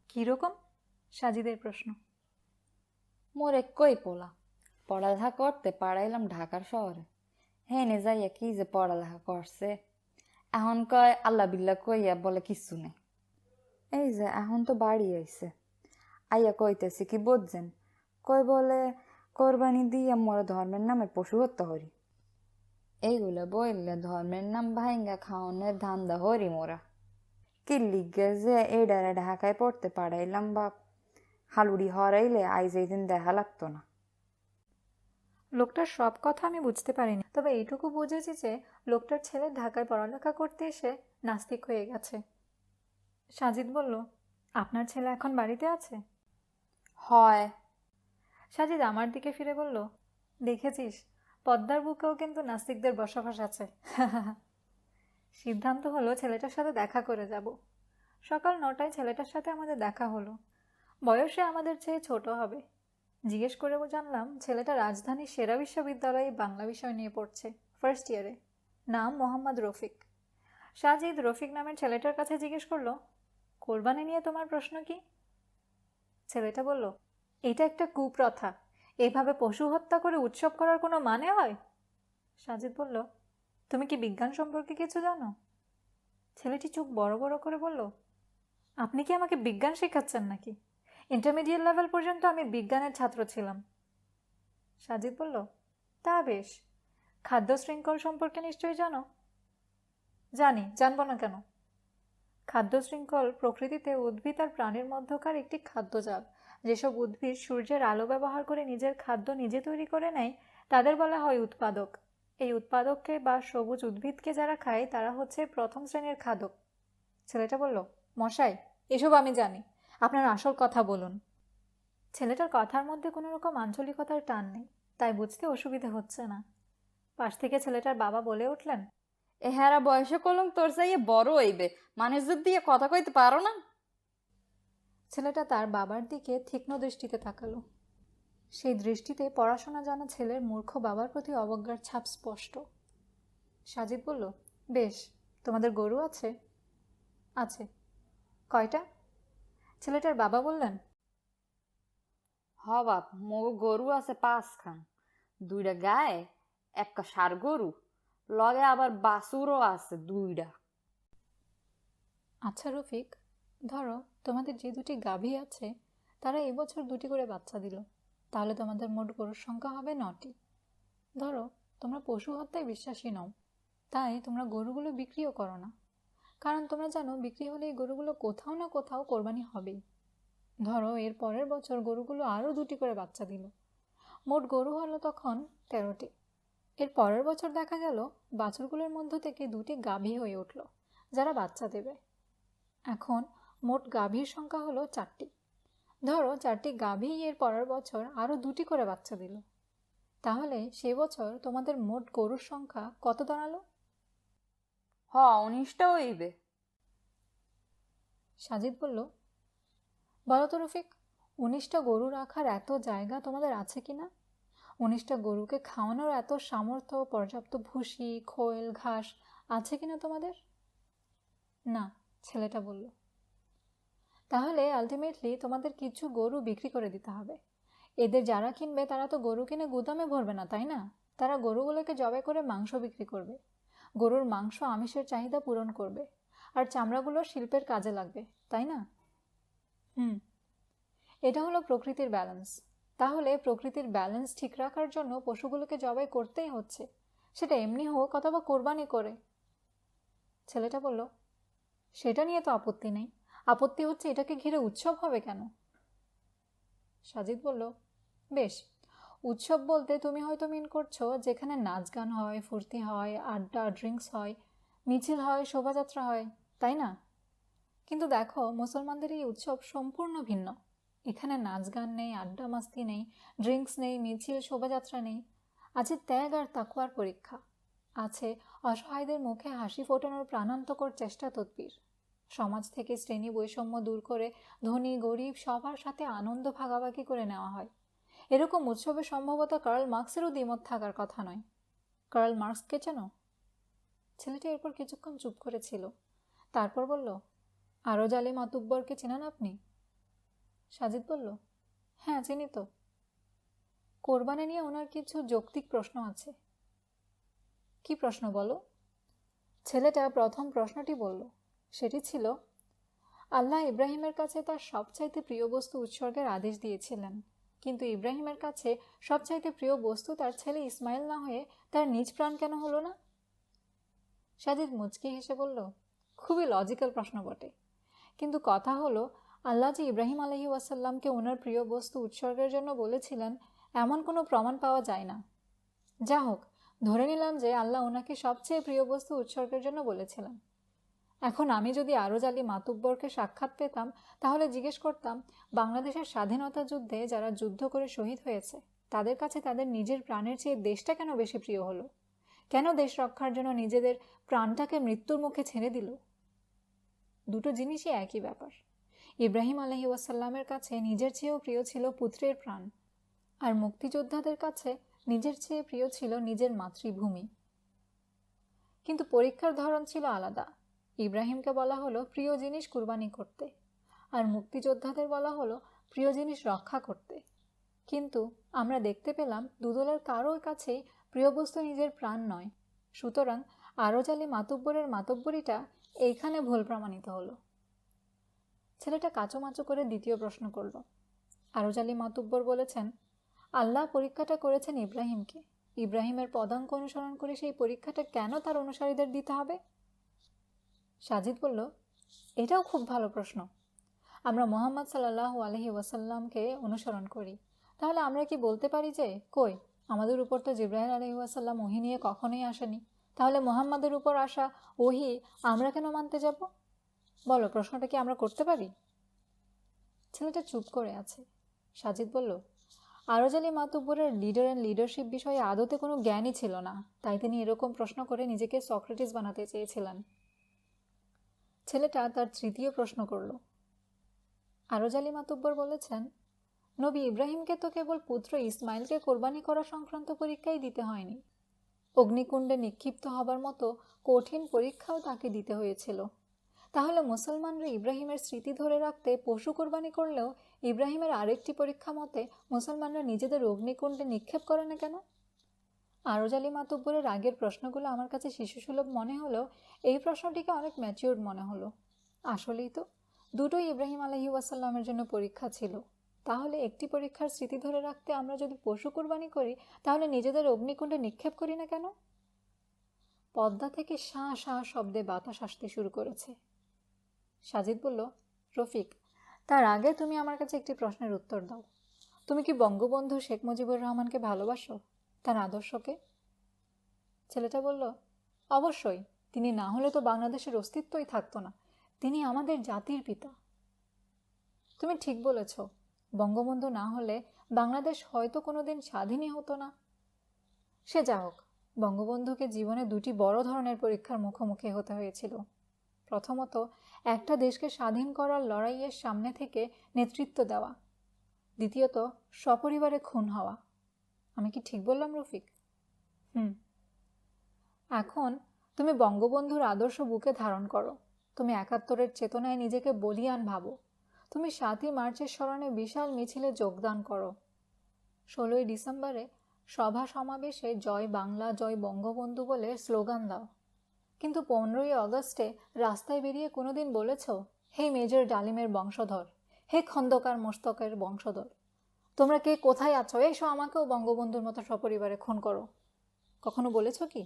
কীরকম? সাজিদের প্রশ্ন। মোর একই পোলা, পড়ালেখা করতে পাড়াইলাম ঢাকার শহরে। হেনে যাইয়া কি যে পড়ালেখা করছে, এখন কয় আল্লাহ বিল্লাহ কইয়া বলে কিচ্ছু নেই। এই যে এখন তো বাড়ি আইছে, আইয়া কইতেছি কি বুঝছেন, কই বলে কোরবানি দিয়া মোরা ধর্মের নামে পশু হত্যা করি। এইগুলো বললে ধর্মের নাম ভাইঙ্গা খাওয়ানোর ধান্দা হরি মোরা। কি লিগে যে এইডারে ঢাকায় পড়তে পাড়াইলাম বাপ, হালুড়ি হরাইলে আইজ এই দিন দেখা লাগতো না। লোকটার সব কথা আমি বুঝতে পারিনি, তবে এইটুকু বুঝেছি যে লোকটার ছেলে ঢাকায় পড়ালেখা করতে এসে নাস্তিক হয়ে গেছে। সাজিদ বলল, আপনার ছেলে এখন বাড়িতে আছে? হয়। সাজিদ আমার দিকে ফিরে বলল, দেখেছিস, পদ্মার বুকেও কিন্তু নাস্তিকদের বসবাস আছে। সিদ্ধান্ত হলো ছেলেটার সাথে দেখা করে যাব। সকাল 9টায় ছেলেটার সাথে আমাদের দেখা হলো। বয়সে আমাদের চেয়ে ছোট হবে। জিজ্ঞেস করে জানলাম ছেলেটা রাজধানীর সেরা বিশ্ববিদ্যালয়ে বাংলা বিষয় নিয়ে পড়ছে, ফার্স্ট ইয়ারে। নাম মোহাম্মদ রফিক। সাজিদ রফিক নামের ছেলেটার কাছে জিজ্ঞেস করলো, কোরবানি নিয়ে তোমার প্রশ্ন কি? ছেলেটা বলল, এটা একটা কুপ্রথা, এভাবে পশু হত্যা করে উৎসব করার কোনো মানে হয়? সাজিদ বলল, তুমি কি বিজ্ঞান সম্পর্কে কিছু জানো? ছেলেটি চোখ বড় বড় করে বলল, আপনি কি আমাকে বিজ্ঞান শেখাচ্ছেন নাকি? ইন্টারমিডিয়েট লেভেল পর্যন্ত আমি বিজ্ঞানের ছাত্র ছিলাম। সাজিদ বলল, তা বেশ। খাদ্য শৃঙ্খল সম্পর্কে নিশ্চয়ই জানো? জানি, জানবো না কেন? খাদ্য শৃঙ্খল প্রকৃতিতে উদ্ভিদ আর প্রাণীর মধ্যকার একটি খাদ্যজাল। যেসব উদ্ভিদ সূর্যের আলো ব্যবহার করে নিজের খাদ্য নিজে তৈরি করে নেয় তাদের বলা হয় উৎপাদক। এই উৎপাদককে বা সবুজ উদ্ভিদকে যারা খায় তারা হচ্ছে প্রথম শ্রেণীর খাদক। ছেলেটা বলল, মশাই, এসব আমি জানি, আপনার আসল কথা বলুন। ছেলেটার কথার মধ্যে কোনো রকম আঞ্চলিকতার টান নেই, তাই বুঝতে অসুবিধা হচ্ছে না। পাশ থেকে ছেলেটার বাবা বলে উঠলেন, এহারা বয়সে কলম তোর চাইয়ে বড় হইবে, মানুষ দিয়ে কথা কইতে পারো না? ছেলেটা তার বাবার দিকে তীক্ষ্ণ দৃষ্টিতে তাকালো। সেই দৃষ্টিতে পড়াশোনা জানা ছেলের মূর্খ বাবার প্রতি অবজ্ঞার ছাপ স্পষ্ট। সাজিদ বলল, বেশ, তোমাদের গরু আছে? আছে। কয়টা? ছেলেটার বাবা বললেন, হ বাপ, মোর গরু আছে 5 খান, 2টা গায়ে, একটা ষাঁড় গরু, লগে আবার বাছুরও আছে 2টা। আচ্ছা রফিক, ধরো তোমাদের যে 2টি গাভী আছে তারা এবছর 2টি করে বাচ্চা দিল, তাহলে তোমাদের মোট গরুর সংখ্যা হবে 9টি। ধরো তোমরা পশু হত্যায় বিশ্বাসী নও, তাই তোমরা গরুগুলো বিক্রিও করো না, কারণ তোমরা জানো বিক্রি হলে এই গরুগুলো কোথাও না কোথাও কোরবানি হবেই। ধরো এর পরের বছর গরুগুলো আরও 2টি করে বাচ্চা দিল, মোট গরু হলো তখন 13টি। এর পরের বছর দেখা গেল বাছুরগুলোর মধ্য থেকে 2টি গাভী হয়ে উঠল যারা বাচ্চা দেবে। এখন মোট গাভীর সংখ্যা হলো 4টি। ধরো 4টি গাভী এর পরের বছর আরও 2টি করে বাচ্চা দিল, তাহলে সে বছর তোমাদের মোট গরুর সংখ্যা কত দাঁড়ালো? 19টা হইবে। সাজিদ বলল, বলো তো রফিক, 19টা গরু রাখার এত জায়গা তোমাদের আছে কিনা? 19টা গরুকে খাওয়ানোর এত সামর্থ্য, পর্যাপ্ত ভুসি, খোল, ঘাস আছে কিনা তোমাদের? না, ছেলেটা বলল। তাহলে আলটিমেটলি তোমাদের কিছু গরু বিক্রি করে দিতে হবে। এদের যারা কিনবে তারা তো গরু কিনে গুদামে ভরবে না, তাই না? তারা গরুগুলোকে জবাই করে মাংস বিক্রি করবে। গরুর মাংস আমিষের চাহিদা পূরণ করবে, আর চামড়াগুলো শিল্পের কাজে লাগবে, তাই না? হুম, এটা হলো প্রকৃতির ব্যালেন্স। তাহলে প্রকৃতির ব্যালেন্স ঠিক রাখার জন্য পশুগুলোকে জবাই করতেই হচ্ছে, সেটা এমনি হোক অথবা কোরবানি করে। ছেলেটা বলল, সেটা নিয়ে তো আপত্তি নেই। আপত্তি হচ্ছে এটাকে ঘিরে উৎসব হবে কেন? সাজিদ বলল, বেশ, উৎসব বলতে তুমি হয়তো মিন করছো যেখানে নাচ গান হয়, ফুর্তি হয়, আড্ডা ড্রিঙ্কস হয়, মিছিল হয়, শোভাযাত্রা হয়, তাই না? কিন্তু দেখো, মুসলমানদের এই উৎসব সম্পূর্ণ ভিন্ন। এখানে নাচ গান নেই, আড্ডা মাস্তি নেই, ড্রিঙ্কস নেই, মিছিল শোভাযাত্রা নেই। আছে ত্যাগ আর তাকওয়ার পরীক্ষা। আছে অসহায়দের মুখে হাসি ফোটানোর প্রাণান্তকর চেষ্টা তদবির। সমাজ থেকে শ্রেণী বৈষম্য দূর করে ধনী গরিব সবার সাথে আনন্দ ভাগাভাগি করে নেওয়া হয়। এরকম উৎসবে সম্ভবত কার্ল মার্কসেরও দ্বিমত থাকার কথা নয়। কার্ল মার্কসকে চেনো? ছেলেটি এরপর কিছুক্ষণ চুপ করেছিল, তারপর বলল, আরজ আলী মাতুব্বরকে চেনেন আপনি? সাজিদ বলল, হ্যাঁ চিনি তো। কোরবানি নিয়ে ওনার কিছু যৌক্তিক প্রশ্ন আছে। কি প্রশ্ন বলো? ছেলেটা প্রথম প্রশ্নটি বলল। সেটি ছিল, আল্লাহ ইব্রাহিমের কাছে তার সবচাইতে প্রিয় বস্তু উৎসর্গের আদেশ দিয়েছিলেন, কিন্তু ইব্রাহিমের কাছে সবচাইতে প্রিয় বস্তু তার ছেলে ইসমাইল না হয়ে তার নিজ প্রাণ কেন হলো না? সাজিদ মুচকি হেসে বলল, খুবই লজিক্যাল প্রশ্ন বটে, কিন্তু কথা হলো, আল্লাহ যে ইব্রাহিম আলাইহি ওয়াসাল্লামকে ওনার প্রিয় বস্তু উৎসর্গের জন্য বলেছিলেন এমন কোনো প্রমাণ পাওয়া যায় না। যা হোক, ধরে নিলাম যে আল্লাহ ওনাকে সবচেয়ে প্রিয় বস্তু উৎসর্গের জন্য বলেছিলেন। এখন আমি যদি আরজ আলী মাতুব্বরকে সাক্ষাৎ পেতাম, তাহলে জিজ্ঞেস করতাম, বাংলাদেশের স্বাধীনতা যুদ্ধে যারা যুদ্ধ করে শহীদ হয়েছে তাদের কাছে তাদের নিজের প্রাণের চেয়ে দেশটা কেন বেশি প্রিয় হলো? কেন দেশ রক্ষার জন্য নিজেদের প্রাণটাকে মৃত্যুর মুখে ছেড়ে দিল? দুটো জিনিসই একই ব্যাপার। ইব্রাহিম আলাইহি ওয়াসাল্লামের কাছে নিজের চেয়েও প্রিয় ছিল পুত্রের প্রাণ, আর মুক্তিযোদ্ধাদের কাছে নিজের চেয়ে প্রিয় ছিল নিজের মাতৃভূমি। কিন্তু পরীক্ষার ধরন ছিল আলাদা। ইব্রাহিমকে বলা হলো প্রিয় জিনিস কুরবানি করতে, আর মুক্তিযোদ্ধাদের বলা হলো প্রিয় জিনিস রক্ষা করতে। কিন্তু আমরা দেখতে পেলাম দুদলের কারোর কাছেই প্রিয় বস্তু নিজের প্রাণ নয়। সুতরাং আরজ আলী মাতুব্বরের মাতব্বরিটা এইখানে ভুল প্রমাণিত হলো। ছেলেটা কাচুমাচু করে দ্বিতীয় প্রশ্ন করল। আরজ আলী মাতুব্বর বলেছেন, আল্লাহ পরীক্ষাটা করেছেন ইব্রাহিমকে। ইব্রাহিমের পদাঙ্ক অনুসরণ করে সেই পরীক্ষাটা কেন তার অনুসারীদের দিতে হবে? সাজিদ বলল, এটাও খুব ভালো প্রশ্ন। আমরা মোহাম্মদ সাল্লাল্লাহু আলাইহি ওয়াসাল্লামকে অনুসরণ করি, তাহলে আমরা কি বলতে পারি যে, কই, আমাদের উপর তো জিবরাইল আলাইহি ওয়াসাল্লাম ওহী নিয়ে কখনোই আসেনি, তাহলে মোহাম্মদের উপর আসা ওহী আমরা কেন মানতে যাব? বলো, প্রশ্নটা কি আমরা করতে পারি? ছেলেটা চুপ করে আছে। সাজিদ বলল, আরজ আলী মাতুব্বরের লিডার অ্যান্ড লিডারশিপ বিষয়ে আদতে কোনো জ্ঞানই ছিল না, তাই তিনি এরকম প্রশ্ন করে নিজেকে সক্রেটিস বানাতে চেয়েছিলেন। ছেলেটা তার তৃতীয় প্রশ্ন করল। আরজ আলী মাতুব্বর বলেছেন, নবী ইব্রাহিমকে তো কেবল পুত্র ইসমাইলকে কোরবানি করা সংক্রান্ত পরীক্ষাই দিতে হয়নি, অগ্নিকুণ্ডে নিক্ষিপ্ত হবার মতো কঠিন পরীক্ষাও তাকে দিতে হয়েছিল। তাহলে মুসলমানরা ইব্রাহিমের স্মৃতি ধরে রাখতে পশু কোরবানি করলেও ইব্রাহিমের আরেকটি পরীক্ষা মতে মুসলমানরা নিজেদের অগ্নিকুণ্ডে নিক্ষেপ করে না কেন? আরজ আলী মাতুব্বরের আগের প্রশ্নগুলো আমার কাছে শিশুসুলভ মনে হলেও এই প্রশ্নটিকে অনেক ম্যাচিউরড মনে হলো। আসলেই তো দুটোই ইব্রাহিম আলাইহি ওয়াসাল্লামের জন্য পরীক্ষা ছিল। তাহলে একটি পরীক্ষার স্মৃতি ধরে রাখতে আমরা যদি পশু কোরবানি করি, তাহলে নিজেদের অগ্নিকুণ্ডে নিক্ষেপ করি না কেন? পদ্মা থেকে শাঁ শাঁ শব্দে বাতাস আসতে শুরু করেছে। সাজিদ বলল, রফিক, তার আগে তুমি আমার কাছে একটি প্রশ্নের উত্তর দাও। তুমি কি বঙ্গবন্ধু শেখ মুজিবুর রহমানকে ভালোবাসো, তার আদর্শকে? ছেলেটা বলল, অবশ্যই। তিনি না হলে তো বাংলাদেশের অস্তিত্বই থাকতো না। তিনি আমাদের জাতির পিতা। তুমি ঠিক বলেছ, বঙ্গবন্ধু না হলে বাংলাদেশ হয়তো কোনোদিন স্বাধীনই হতো না। সে যা হোক, বঙ্গবন্ধুকে জীবনে দুটি বড় ধরনের পরীক্ষার মুখোমুখি হতে হয়েছিল। প্রথমত, একটা দেশকে স্বাধীন করার লড়াইয়ের সামনে থেকে নেতৃত্ব দেওয়া। দ্বিতীয়ত, সপরিবারে খুন হওয়া। আমি কি ঠিক বললাম রফিক? এখন তুমি বঙ্গবন্ধুর আদর্শ বুকে ধারণ করো। তুমি ৭১-এর চেতনায় নিজেকে বলিয়ান ভাবো। তুমি ৭ই মার্চের স্মরণে বিশাল মিছিলে যোগদান করো। ১৬ই ডিসেম্বরে সভা সমাবেশে জয় বাংলা জয় বঙ্গবন্ধু বলে স্লোগান দাও। কিন্তু ১৫ই অগস্টে রাস্তায় বেরিয়ে কোনোদিন বলেছ, হে মেজর ডালিমের বংশধর, হে খন্দকার মোস্তকের বংশধর, তোমরা কে কোথায় আছো, এসো আমাকেও বঙ্গবন্ধুর মতো সপরিবারে খুন করো? কখনো বলেছ কি?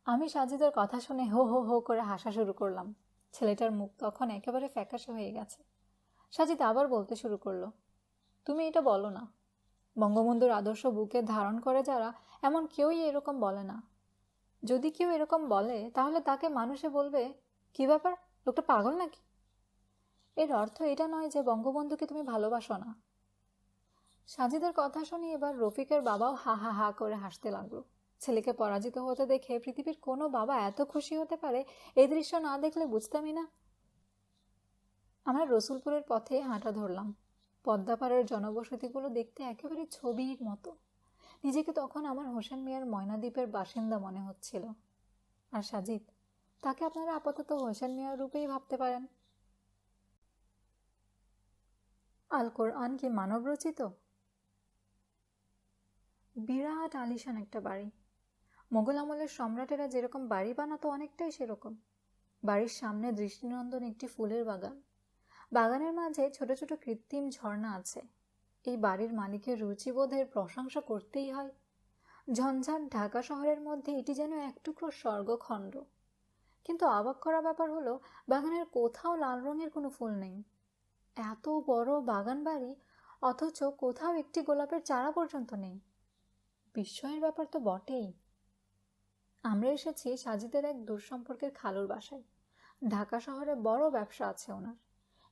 আমি সাজিদের কথা শুনে হো হো হো করে হাসা শুরু করলাম। ছেলেটার মুখ তখন একেবারে ফ্যাকাশে হয়ে গেছে। সাজিদ আবার বলতে শুরু করলো, তুমি এটা বলো না। বঙ্গবন্ধুর আদর্শ বুকে ধারণ করে যারা, এমন কেউই এরকম বলে না। যদি কেউ এরকম বলে তাহলে তাকে মানুষে বলবে, কি ব্যাপার, লোকটা পাগল নাকি? এর অর্থ এটা নয় যে বঙ্গবন্ধুকে তুমি ভালোবাসো না। সাজিদের কথা শুনে এবার রফিকের বাবাও হা হা হা করে হাসতে লাগলো। ছেলেকে পরাজিত হতে দেখে পৃথিবীর কোনো বাবা এত খুশি হতে পারে এই দৃশ্য না দেখলে বুঝতামই না। আমরা রসুলপুরের পথে হাঁটা ধরলাম। পদ্মাপাড়ের জনবসতিগুলো দেখতে একেবারে ছবির মতো। নিজেকে তখন আমার হোসেন মিয়ার ময়নাদ্বীপের বাসিন্দা মনে হচ্ছিল। আর সাজিদ, তাকে আপনারা আপাতত হোসেন মিয়ার রূপেই ভাবতে পারেন। আল কোরআন কি মানব রচিত? বিরাট আলিশান একটা বাড়ি। মোগল আমলের সম্রাটেরা যেরকম বাড়ি বানাতো অনেকটাই সেরকম। বাড়ির সামনে দৃষ্টিনন্দন একটি ফুলের বাগান। বাগানের মাঝে ছোট ছোট কৃত্রিম ঝর্ণা আছে। এই বাড়ির মালিকের রুচিবোধের প্রশংসা করতেই হয়। ঝঞ্ঝাট ঢাকা শহরের মধ্যে এটি যেন এক টুকরো স্বর্গখণ্ড। কিন্তু অবাক করা ব্যাপার হলো, বাগানের কোথাও লাল রঙের কোনো ফুল নেই। এত বড় বাগান বাড়ি, অথচ কোথাও একটি গোলাপের চারা পর্যন্ত নেই। বিস্ময়ের ব্যাপার তো বটেই। আমরা এসেছি সাজিদের এক দূর সম্পর্কের খালুর বাসায়। ঢাকা শহরে বড় ব্যবসা আছে ওনার।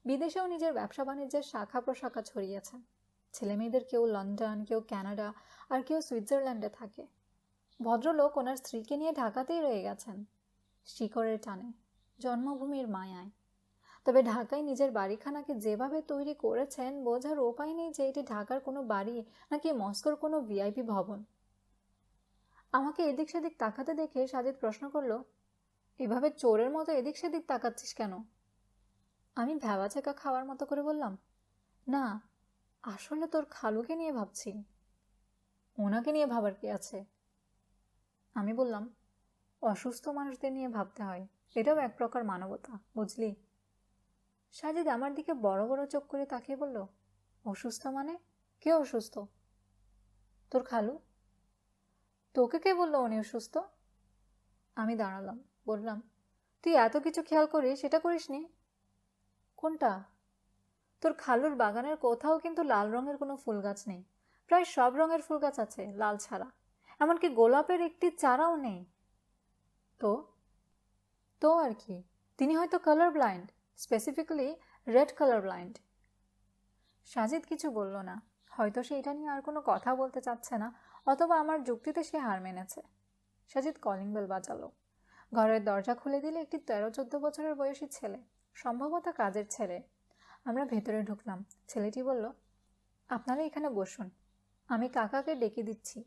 বিদেশেও নিজের ব্যবসা বাণিজ্যের শাখা প্রশাখা ছড়িয়েছেন। ছেলেমেয়েদের কেউ লন্ডন, কেউ কানাডা, আর কেউ সুইজারল্যান্ডে থাকে। ভদ্রলোক ওনার স্ত্রীকে নিয়ে ঢাকাতেই রয়ে গেছেন, শিকড়ের টানে, জন্মভূমির মায়ায়। তবে ঢাকায় নিজের বাড়িখানাকে যেভাবে তৈরি করেছেন, বোঝার উপায় নেই যে এটি ঢাকার কোনো বাড়ি নাকি মস্কোর কোনো ভিআইপি ভবন। আমাকে এদিক সেদিক তাকাতে দেখে সাজিদ প্রশ্ন করল, এভাবে চোরের মতো এদিক সেদিক তাকাচ্ছিস কেন? আমি ভ্যাবাচেকা খাওয়ার মতো করে বললাম, না, আসলে তোর খালুকে নিয়ে ভাবছি। ওনাকে নিয়ে ভাবার কি আছে? আমি বললাম, অসুস্থ মানুষদের নিয়ে ভাবতে হয়, এটাও এক প্রকার মানবতা, বুঝলি? সাজিদ আমার দিকে বড় বড় চোখ করে তাকিয়ে বলল, অসুস্থ মানে? কে অসুস্থ? তোর খালু। তোকে কে বললো উনি অসুস্থ? আমি দাঁড়ালাম, বললাম, তুই এত কিছু খেয়াল করিস, সেটা করিসনি? কোনটা? তোর খালুর বাগানের কোথাও কিন্তু লাল রঙের কোনো ফুল গাছ নেই। প্রায় সব রঙের ফুল গাছ আছে, লাল ছাড়া। এমনকি গোলাপের একটি চারাও নেই। তো তো আর কি, তিনি হয়তো colour blind, specifically red colour blind. Sajid কিছু বলল না। হয়তো সে এটা নিয়ে আর কোনো কথা বলতে চাচ্ছে না, অথবা আমার যুক্তিতে সে হার মেনেছে। সাজিদ কলিং বেল বাজালো। ঘরের দরজা খুলে দিলে একটি 13-14 বছরের বয়সী ছেলে, সম্ভবত কাজের ছেলে। আমরা ভেতরে ঢুকলাম। ছেলেটি বলল, আপনারা এখানে বসুন, আমি কাকাকে ডেকে দিচ্ছি।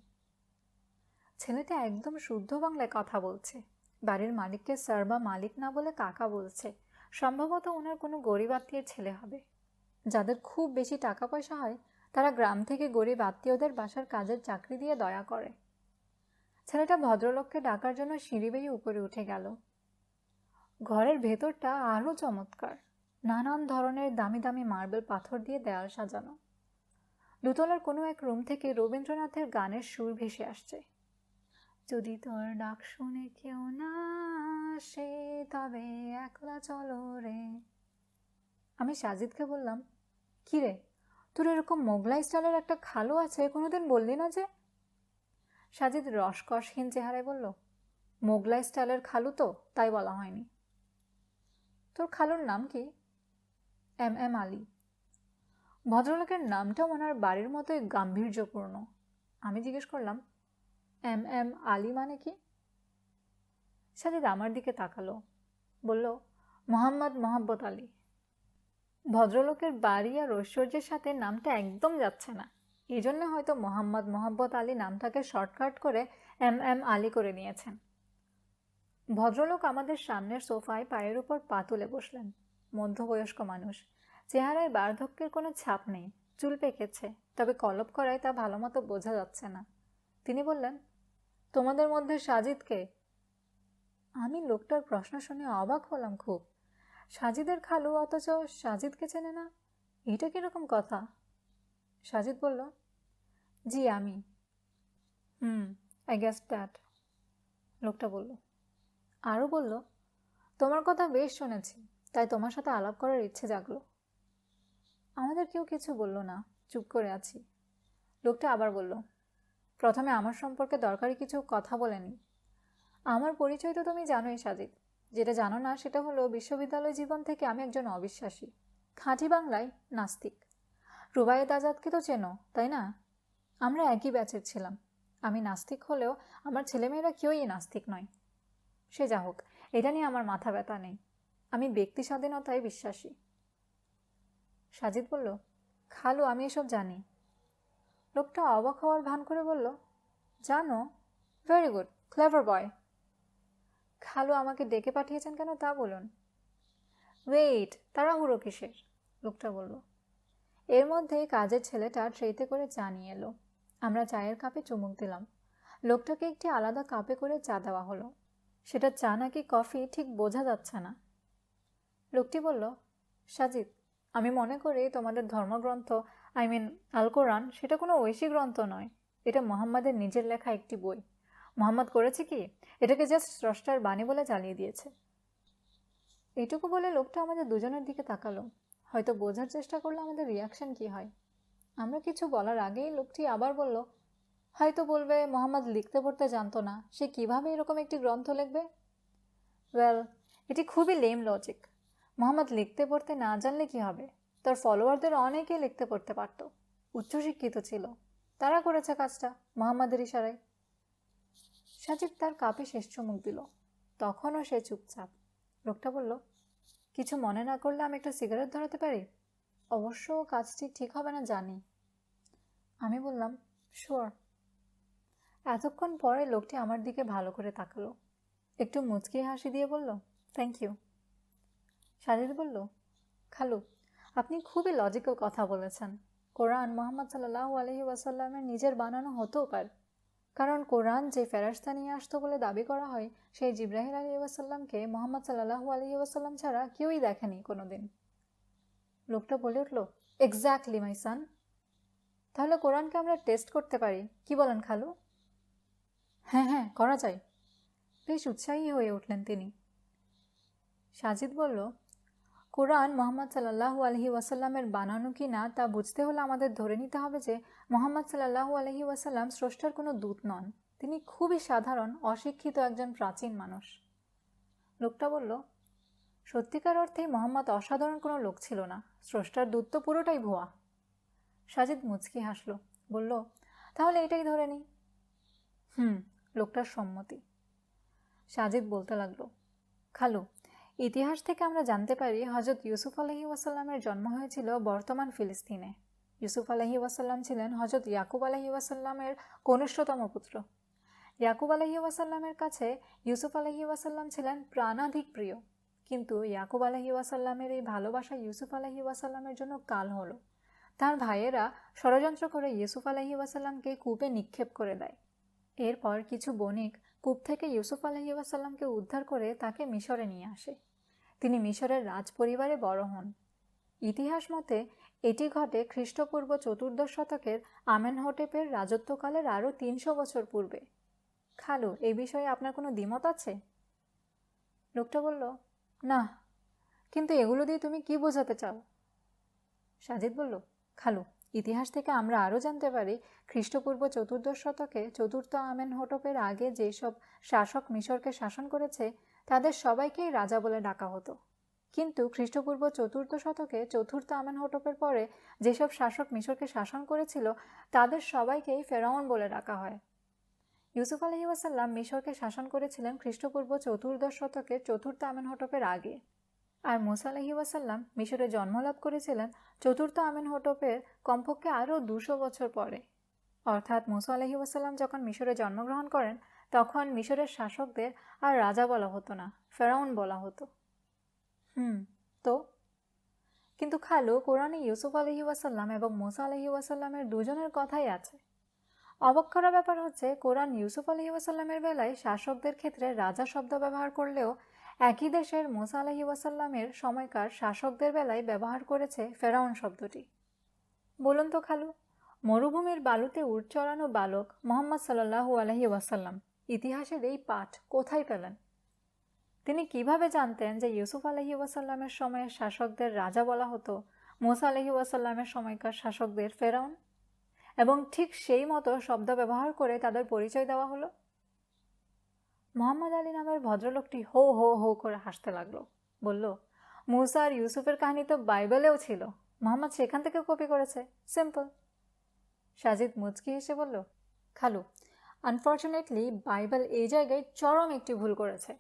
ছেলেটা একদম শুদ্ধ বাংলায় কথা বলছে। বাড়ির মালিককে স্যার বা মালিক না বলে কাকা বলছে। সম্ভবত ওনার কোনো গরিব আত্মীয়ের ছেলে হবে। যাদের খুব বেশি টাকা পয়সা হয়, তারা গ্রাম থেকে গরিব আত্মীয়দের বাসার কাজের চাকরি দিয়ে দয়া করে। ছেলেটা ভদ্রলোককে ডাকার জন্য সিঁড়ি বেয়ে উপরে উঠে গেল। ঘরের ভেতরটা আরও চমৎকার। নানান ধরনের দামি দামি মার্বেল পাথর দিয়ে দেয়াল সাজানো। দোতলার কোনো এক রুম থেকে রবীন্দ্রনাথের গানের সুর ভেসে আসছে। যদি তোর ডাক শুনে কেউ না আসে, তবে একলা চলো রে। আমি সাজিদকে বললাম, কি রে, তোর এরকম মোগলাই স্টাইলের একটা খালু আছে, কোনোদিন বললি না যে? সাজিদ রসকসহীন চেহারায় বলল, মোগলাই স্টাইলের খালু তো, তাই বলা হয়নি। তোর খালুর নাম কি? এম আলী। ভদ্রলোকের নামটা ওনার বাড়ির মতোই গাম্ভীর্যপূর্ণ। আমি জিজ্ঞেস করলাম, এম আলী মানে কি? সাজিদ আমার দিকে তাকালো, বলল, মোহাম্মদ মহব্বত আলী। ভদ্রলোকের বাড়ি আর ঐশ্বর্যের সাথে নামটা একদম যাচ্ছে না। এই জন্য হয়তো মোহাম্মদ মহব্বত আলী নামটাকে শর্টকাট করে এম আলী করে নিয়েছেন। ভদ্রলোক আমাদের সামনের সোফায় পায়ের উপর পা তুলে বসলেন। মধ্যবয়স্ক মানুষ, চেহারায় বার্ধক্যের কোনো ছাপ নেই, চুল পেকেছে, তবে কলপ করায় তা ভালো মতো বোঝা যাচ্ছে না। তিনি বললেন, তোমাদের মধ্যে সাজিদকে? আমি লোকটার প্রশ্ন শুনে অবাক হলাম খুব। সাজিদের খালু, অথচ সাজিদকে চেনে না, এটা কিরকম কথা? সাজিদ বলল, জি আমি। আই গেস দ্যাট, লোকটা বলল। আরও বলল, তোমার কথা বেশ শুনেছি, তাই তোমার সাথে আলাপ করার ইচ্ছে জাগলো। আমাদের কেউ কিছু বলল না, চুপ করে আছি। লোকটা আবার বলল, প্রথমে আমার সম্পর্কে দরকারি কিছু কথা বলে নিই। আমার পরিচয় তো তুমি জানোই সাজিদ। যেটা জানো না সেটা হলো বিশ্ববিদ্যালয় জীবন থেকে আমি একজন অবিশ্বাসী, খাঁটি বাংলায় নাস্তিক। রুবায়েত আজাদকে তো চেনো, তাই না? আমরা একই ব্যাচের ছিলাম। আমি নাস্তিক হলেও আমার ছেলেমেয়েরা কেউই নাস্তিক নয়। সে যা হোক, এটা নিয়ে আমার মাথা ব্যথা নেই। আমি ব্যক্তি স্বাধীনতায় বিশ্বাসী। সাজিদ বলল, খালু আমি এসব জানি। লোকটা অবাক হওয়ার ভান করে বলল, জানো? ভেরি গুড, ক্লেভার বয়। খালু আমাকে ডেকে পাঠিয়েছেন কেন তা বলুন। ওয়েট, তাড়াহুড়ো কিসের? লোকটা বলল। এর মধ্যে কাজের ছেলেটা ট্রেতে করে চা নিয়ে এলো। আমরা চায়ের কাপে চুমুক দিলাম। লোকটাকে একটি আলাদা কাপে করে চা দেওয়া হলো। সেটা চা নাকি কফি ঠিক বোঝা যাচ্ছে না। লোকটি বলল, সাজিদ, আমি মনে করি তোমাদের ধর্মগ্রন্থ, আই মিন আল কোরআন, সেটা কোনো ঐশী গ্রন্থ নয়। এটা মোহাম্মদের নিজের লেখা একটি বই। মোহাম্মদ করেছে কি, এটাকে জাস্ট স্রষ্টার বাণী বলে চালিয়ে দিয়েছে। এইটুকু বলে লোকটা আমাদের দুজনের দিকে তাকালো, হয়তো বোঝার চেষ্টা করলো আমাদের রিয়াকশন কি হয়। আমরা কিছু বলার আগেই লোকটি আবার বলল, হয়তো বলবে মোহাম্মদ লিখতে পড়তে জানতো না, সে কিভাবে এরকম একটি গ্রন্থ লিখবে? ওয়েল, এটি খুবই লেম লজিক। মোহাম্মদ লিখতে পড়তে না জানলে কি হবে? তার ফলোয়ারদের অনেকেই লিখতে পড়তে পারত, উচ্চশিক্ষিত ছিল, তারা করেছে কাজটা মোহাম্মদের ইশারায়। সাজিদ তার কাপে শেষ চুমুক দিল। তখনও সে চুপচাপ। লোকটা বলল, কিছু মনে না করলে আমি একটা সিগারেট ধরাতে পারি? অবশ্য কাজটি ঠিক হবে না জানি। আমি বললাম, শিওর। এতক্ষণ পরে লোকটি আমার দিকে ভালো করে তাকালো, একটু মুচকি হাসি দিয়ে বলল, থ্যাংক ইউ। সাজিদ বলল, খালু, আপনি খুবই লজিক্যাল কথা বলেছেন। কোরআন মোহাম্মদ সাল্লাল্লাহু আলাইহি ওয়াসাল্লামের নিজের বানানো হতেও পারে, কারণ কোরআন যে ফেরেশতা নিয়ে আসতো বলে দাবি করা হয়, সেই জিবরাইল আলাইহি ওয়াসাল্লামকে মোহাম্মদ সাল্লাল্লাহু আলাইহি ওয়াসাল্লাম ছাড়া কেউই দেখেনি কোনোদিন। লোকটা বলে উঠল, এক্স্যাক্টলি মাই সান। তাহলে কোরআনকে আমরা টেস্ট করতে পারি, কি বলেন খালু? হ্যাঁ হ্যাঁ, করা যায়। বেশ উৎসাহী হয়ে উঠলেন তিনি। সাজিদ বলল, কোরআন মোহাম্মদ সাল্লাল্লাহু আলাইহি ওয়াসাল্লামের বানানো কি না তা বুঝতে হলে আমাদের ধরে নিতে হবে যে মোহাম্মদ সাল্লাল্লাহু আলাইহি ওয়াসাল্লাম স্রষ্টার কোনো দূত নন। তিনি খুবই সাধারণ অশিক্ষিত একজন প্রাচীন মানুষ। লোকটা বলল, সত্যিকার অর্থেই মোহাম্মদ অসাধারণ কোনো লোক ছিল না, স্রষ্টার দূত তো পুরোটাই ভুয়া। সাজিদ মুচকি হাসল, বলল, তাহলে এটাই ধরে নিই। লোকটার সম্মতি। সাজিদ বলতে লাগলো, খালু, ইতিহাস থেকে আমরা জানতে পারি হজরত ইউসুফ আলাইহি ওয়াসাল্লামের জন্ম হয়েছিল বর্তমান ফিলিস্তিনে। ইউসুফ আলাইহি ওয়াসাল্লাম ছিলেন হজরত ইয়াকুব আলাইহি ওয়াসাল্লামের কনিষ্ঠতম পুত্র। ইয়াকুব আলাইহি ওয়াসাল্লামের কাছে ইউসুফ আলাইহি ওয়াসাল্লাম ছিলেন প্রাণাধিক প্রিয়, কিন্তু ইয়াকুব আলাইহি ওয়াসাল্লামের এই ভালোবাসা ইউসুফ আলাইহি ওয়াসাল্লামের জন্য কাল হলো। তার ভাইয়েরা ষড়যন্ত্র করে ইউসুফ আলাইহি ওয়াসাল্লামকে কূপে নিক্ষেপ করে দেয়। এরপর কিছু বণিক কূপ থেকে ইউসুফ আলাইহি ওয়াসাল্লামকে উদ্ধার করে তাকে মিশরে নিয়ে আসে। তিনি মিশরের রাজ পরিবারে বড় হন। ইতিহাস মতে এটি ঘটে খ্রিস্টপূর্ব ৪র্দশ শতকের আমেনহোটেপের রাজত্বকালের আরও ৩০০ বছর পূর্বে। খালু, এই বিষয়ে আপনার কোনো দ্বিমত আছে? লোকটা বলল, না, কিন্তু এগুলো দিয়ে তুমি কি বোঝাতে চাও? সাজিদ বলল, খালু, ইতিহাস থেকে আমরা আরও জানতে পারি খ্রিস্টপূর্ব ৪র্দশ শতকে ৪র্থ আমেনহোটেপের আগে যেসব শাসক মিশরকে শাসন করেছে তাদের সবাইকেই রাজা বলে ডাকা হতো, কিন্তু খ্রিস্টপূর্ব ৪র্থ শতকে ৪র্থ আমেনহোটেপের পরে যেসব শাসক মিশরকে শাসন করেছিল তাদের সবাইকেই ফেরাউন বলে ডাকা হয়। ইউসুফ আলাইহি ওয়াসাল্লাম মিশরকে শাসন করেছিলেন খ্রিস্টপূর্ব ৪র্দশ শতকে ৪র্থ আমেনহোটেপের আগে, আর মুসা আলাইহি ওয়াসাল্লাম মিশরে জন্মলাভ করেছিলেন ৪র্থ আমেনহোটেপের কমপক্ষে আরও ২০০ বছর পরে। অর্থাৎ মুসা আলাইহি ওয়াসাল্লাম যখন মিশরে জন্মগ্রহণ করেন তখন মিশরের শাসকদের আর রাজা বলা হতো না, ফেরাউন বলা হতো। তো কিন্তু খালু, কোরআনে ইউসুফ আলহি ওয়াসাল্লাম এবং মুসা আলহি ওয়াসাল্লামের দুজনের কথাই আছে। অবাক করা ব্যাপার হচ্ছে, কোরআন ইউসুফ আলহি ওয়াসাল্লামের বেলায় শাসকদের ক্ষেত্রে রাজা শব্দ ব্যবহার করলেও একই দেশের মুসা আলহি ওয়াসাল্লামের সময়কার শাসকদের বেলায় ব্যবহার করেছে ফেরাউন শব্দটি। বলুন তো খালু, মরুভূমির বালুতে উট চড়ানো বালক মোহাম্মদ সাল্লাল্লাহু আলহি ওয়াসাল্লাম ইতিহাসের এই পাঠ কোথায় পেলেন? তিনি কিভাবে জানতেন যে ইউসুফ আলহি ওয়াসাল্লামের সময়ের শাসকদের রাজা বলা হতো, মুসা আলহি ওয়াসাল্লামের সময়কার শাসকদের ফেরাউন, এবং ঠিক সেই মতো শব্দ ব্যবহার করে তাদের পরিচয় দেওয়া হলো? মোহাম্মদ আলী নামের ভদ্রলোকটি হো হো হো করে হাসতে লাগলো। বলল, মুসা আর ইউসুফের কাহিনী তো বাইবেলেও ছিল, মোহাম্মদ সেখান থেকে কপি করেছে, সিম্পল। সাজিদ মুচকি হেসে বলল, খালু, আনফর্চুনেটলি বাইবেল এই জায়গায় চরম একটি ভুল করেছে।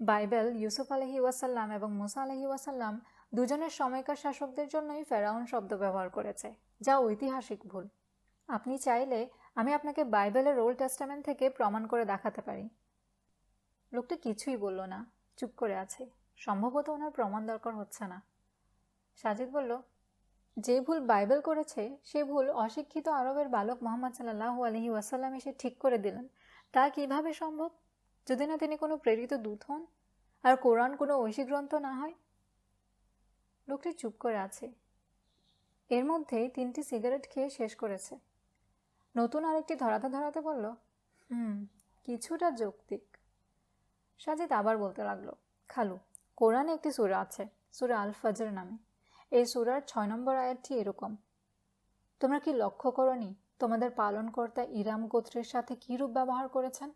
বাইবেল ইউসুফ আলহি ওয়াসাল্লাম এবং মুসা আলহি ওয়াসাল্লাম দুজনের সময়কার শাসকদের জন্যই ফেরাউন শব্দ ব্যবহার করেছে, যা ঐতিহাসিক ভুল। আপনি চাইলে আমি আপনাকে বাইবেলের ওল্ড টেস্টামেন্ট থেকে প্রমাণ করে দেখাতে পারি। লোকটা কিছুই বলল না, চুপ করে আছে। সম্ভবত ওনার প্রমাণ দরকার হচ্ছে না। সাজিদ বলল, যে ভুল বাইবেল করেছে সে ভুল অশিক্ষিত আরবের বালক মোহাম্মদ সাল্লাল্লাহু আলাইহি ওয়াসাল্লাম এসে ঠিক করে দিলেন। তা কিভাবে সম্ভব, যদি না তিনি কোনো প্রেরিত দূত হন আর কোরআন কোনো ঐশী গ্রন্থ না হয়? লোকটি চুপ করে আছে। এর মধ্যেই 3টি সিগারেট খেয়ে শেষ করেছে। নতুন আরেকটি ধরাতে ধরাতে বলল, কিছুটা যৌক্তিক। সাজিদ আবার বলতে লাগলো, খালু, কোরআনে একটি সূরা আছে, সূরা আল ফজর নামে। এই সূরার 6 নম্বর আয়াতটি এরকম, তোমরা কি লক্ষ্য করনি তোমাদের পালনকর্তা ইরাম গোত্রের সাথে কী রূপ ব্যবহার করেছেন?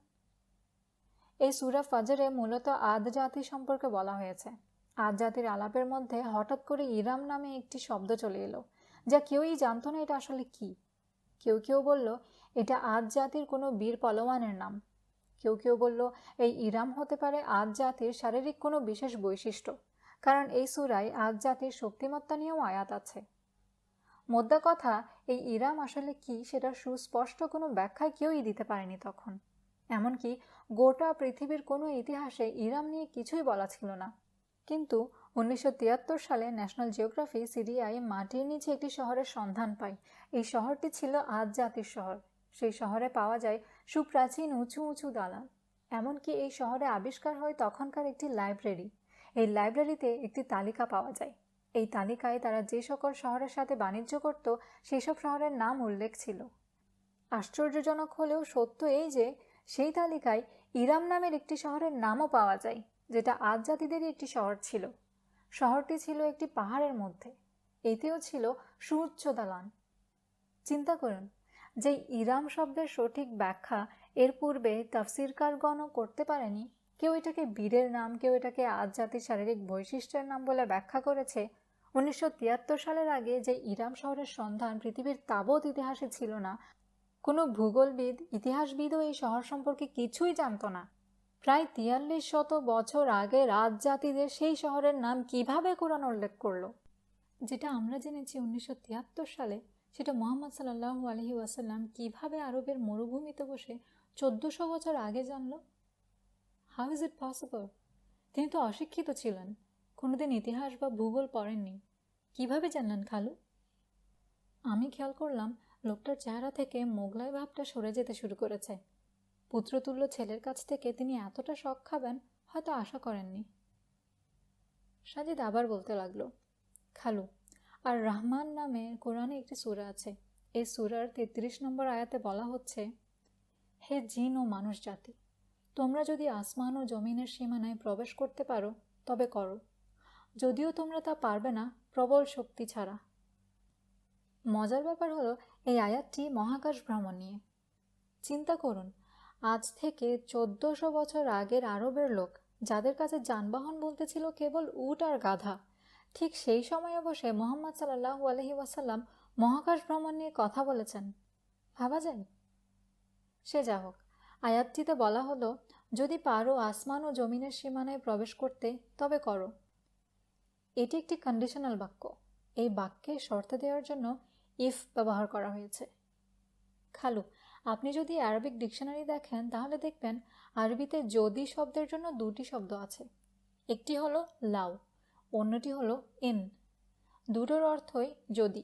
এই সূরা ফজরে মূলত আদ জাতি সম্পর্কে বলা হয়েছে। আদ জাতির আলাপের মধ্যে হঠাৎ করে ইরাম নামে একটি শব্দ চলে এলো, যা কেউই জানতো না এটা আসলে কি। কেউ কেউ বলল এটা আদ জাতির কোনো বীর পলোয়ানের নাম। কেউ কেউ বলল এই ইরাম হতে পারে আদ জাতির শারীরিক কোনো বিশেষ বৈশিষ্ট্য, কারণ এই সূরায় আদ জাতির শক্তিমত্তা নিয়েও আয়াত আছে। মোদ্দা কথা, এই ইরাম আসলে কি সেটার সুস্পষ্ট কোনো ব্যাখ্যা কেউই দিতে পারেনি তখন। এমনকি গোটা পৃথিবীর কোনো ইতিহাসে ইরাম নিয়ে কিছুই বলা ছিল না। কিন্তু 1973 সালে ন্যাশনাল জিওগ্রাফি সিরিয়ায় মাটির নিচে একটি শহরের সন্ধান পায়। এই শহরটি ছিল আদ জাতির শহর। সেই শহরে পাওয়া যায় সুপ্রাচীন উঁচু উঁচু দালান। এমনকি এই শহরে আবিষ্কার হয় তখনকার একটি লাইব্রেরি। এই লাইব্রেরিতে একটি তালিকা পাওয়া যায়। এই তালিকায় তারা যে সকল শহরের সাথে বাণিজ্য করত সেই সব শহরের নাম উল্লেখ ছিল। আশ্চর্যজনক হলেও সত্য এই যে সেই তালিকায় ইরাম নামের একটি শহরের নামও পাওয়া যায়, যেটা আদ জাতিদেরই একটি শহর ছিল। শহরটি ছিল একটি পাহাড়ের মধ্যে। এতেও ছিল সুউচ্চ দালান। চিন্তা করুন, যে ইরাম শব্দের সঠিক ব্যাখ্যা এর পূর্বে তাফসিরকারগণও করতে পারেনি। কেউ এটাকে বীরের নাম, কেউ এটাকে আদ জাতির শারীরিক বৈশিষ্ট্যের নাম বলে ব্যাখ্যা করেছে। 1973 সালের আগে যে ইরাম শহরের সন্ধান পৃথিবীর তাবৎ ইতিহাসে ছিল না, কোনো ভূগোলবিদ, ইতিহাসবিদও এই শহর সম্পর্কে কিছুই জানত না। প্রায় 4300 বছর আগে রাজ জাতিদের সেই শহরের নাম কিভাবে কোরআন উল্লেখ করলো? যেটা আমরা জেনেছি 1973 সালে, সেটা মোহাম্মদ সাল্লাল্লাহু আলাইহি ওয়াসাল্লাম কিভাবে আরবের মরুভূমিতে বসে 1400 বছর আগে জানলো? How is it possible? তিনি তো অশিক্ষিত ছিলেন, কোনোদিন ইতিহাস বা ভূগোল পড়েননি। কিভাবে জানলেন খালু? আমি খেয়াল করলাম লোকটার চেহারা থেকে মোগলাই ভাবটা সরে যেতে শুরু করেছে। পুত্রতুল্য ছেলের কাছ থেকে তিনি এতটা শক খাবেন হয়তো আশা করেননি। সাজিদ আবার বলতে লাগলো, খালু, আর রহমান নামে কোরআনে একটি সূরা আছে। এই সূরার 33 নম্বর আয়াতে বলা হচ্ছে, হে জিন ও মানুষ জাতি, তোমরা যদি আসমান ও জমিনের সীমানায় প্রবেশ করতে পারো তবে করো, যদিও তোমরা তা পারবে না প্রবল শক্তি ছাড়া। মজার ব্যাপার হলো এই আয়াতটি মহাকাশ ভ্রমণ নিয়ে। চিন্তা করুন, আজ থেকে 1400 বছর আগের আরবের লোক, যাদের কাছে যানবাহন বলতে ছিল কেবল উট আর গাধা, ঠিক সেই সময়ে বসে মোহাম্মদ সাল্লাল্লাহু আলাইহি ওয়াসাল্লাম মহাকাশ ভ্রমণ নিয়ে কথা বলেছেন। ভাবা যায়? সে যা হোক, আয়াতটিতে বলা হলো, যদি পারো আসমান ও জমিনের সীমানায় প্রবেশ করতে তবে করো। এটি একটি কন্ডিশনাল বাক্য। এই বাক্যে শর্ত দেওয়ার জন্য ইফ ব্যবহার করা হয়েছে। খালু, আপনি যদি আরবিক ডিকশনারি দেখেন তাহলে দেখবেন আরবিতে যদি শব্দের জন্য দুটি শব্দ আছে। একটি হলো লাউ, অন্যটি হলো ইন। দুটোর অর্থই যদি,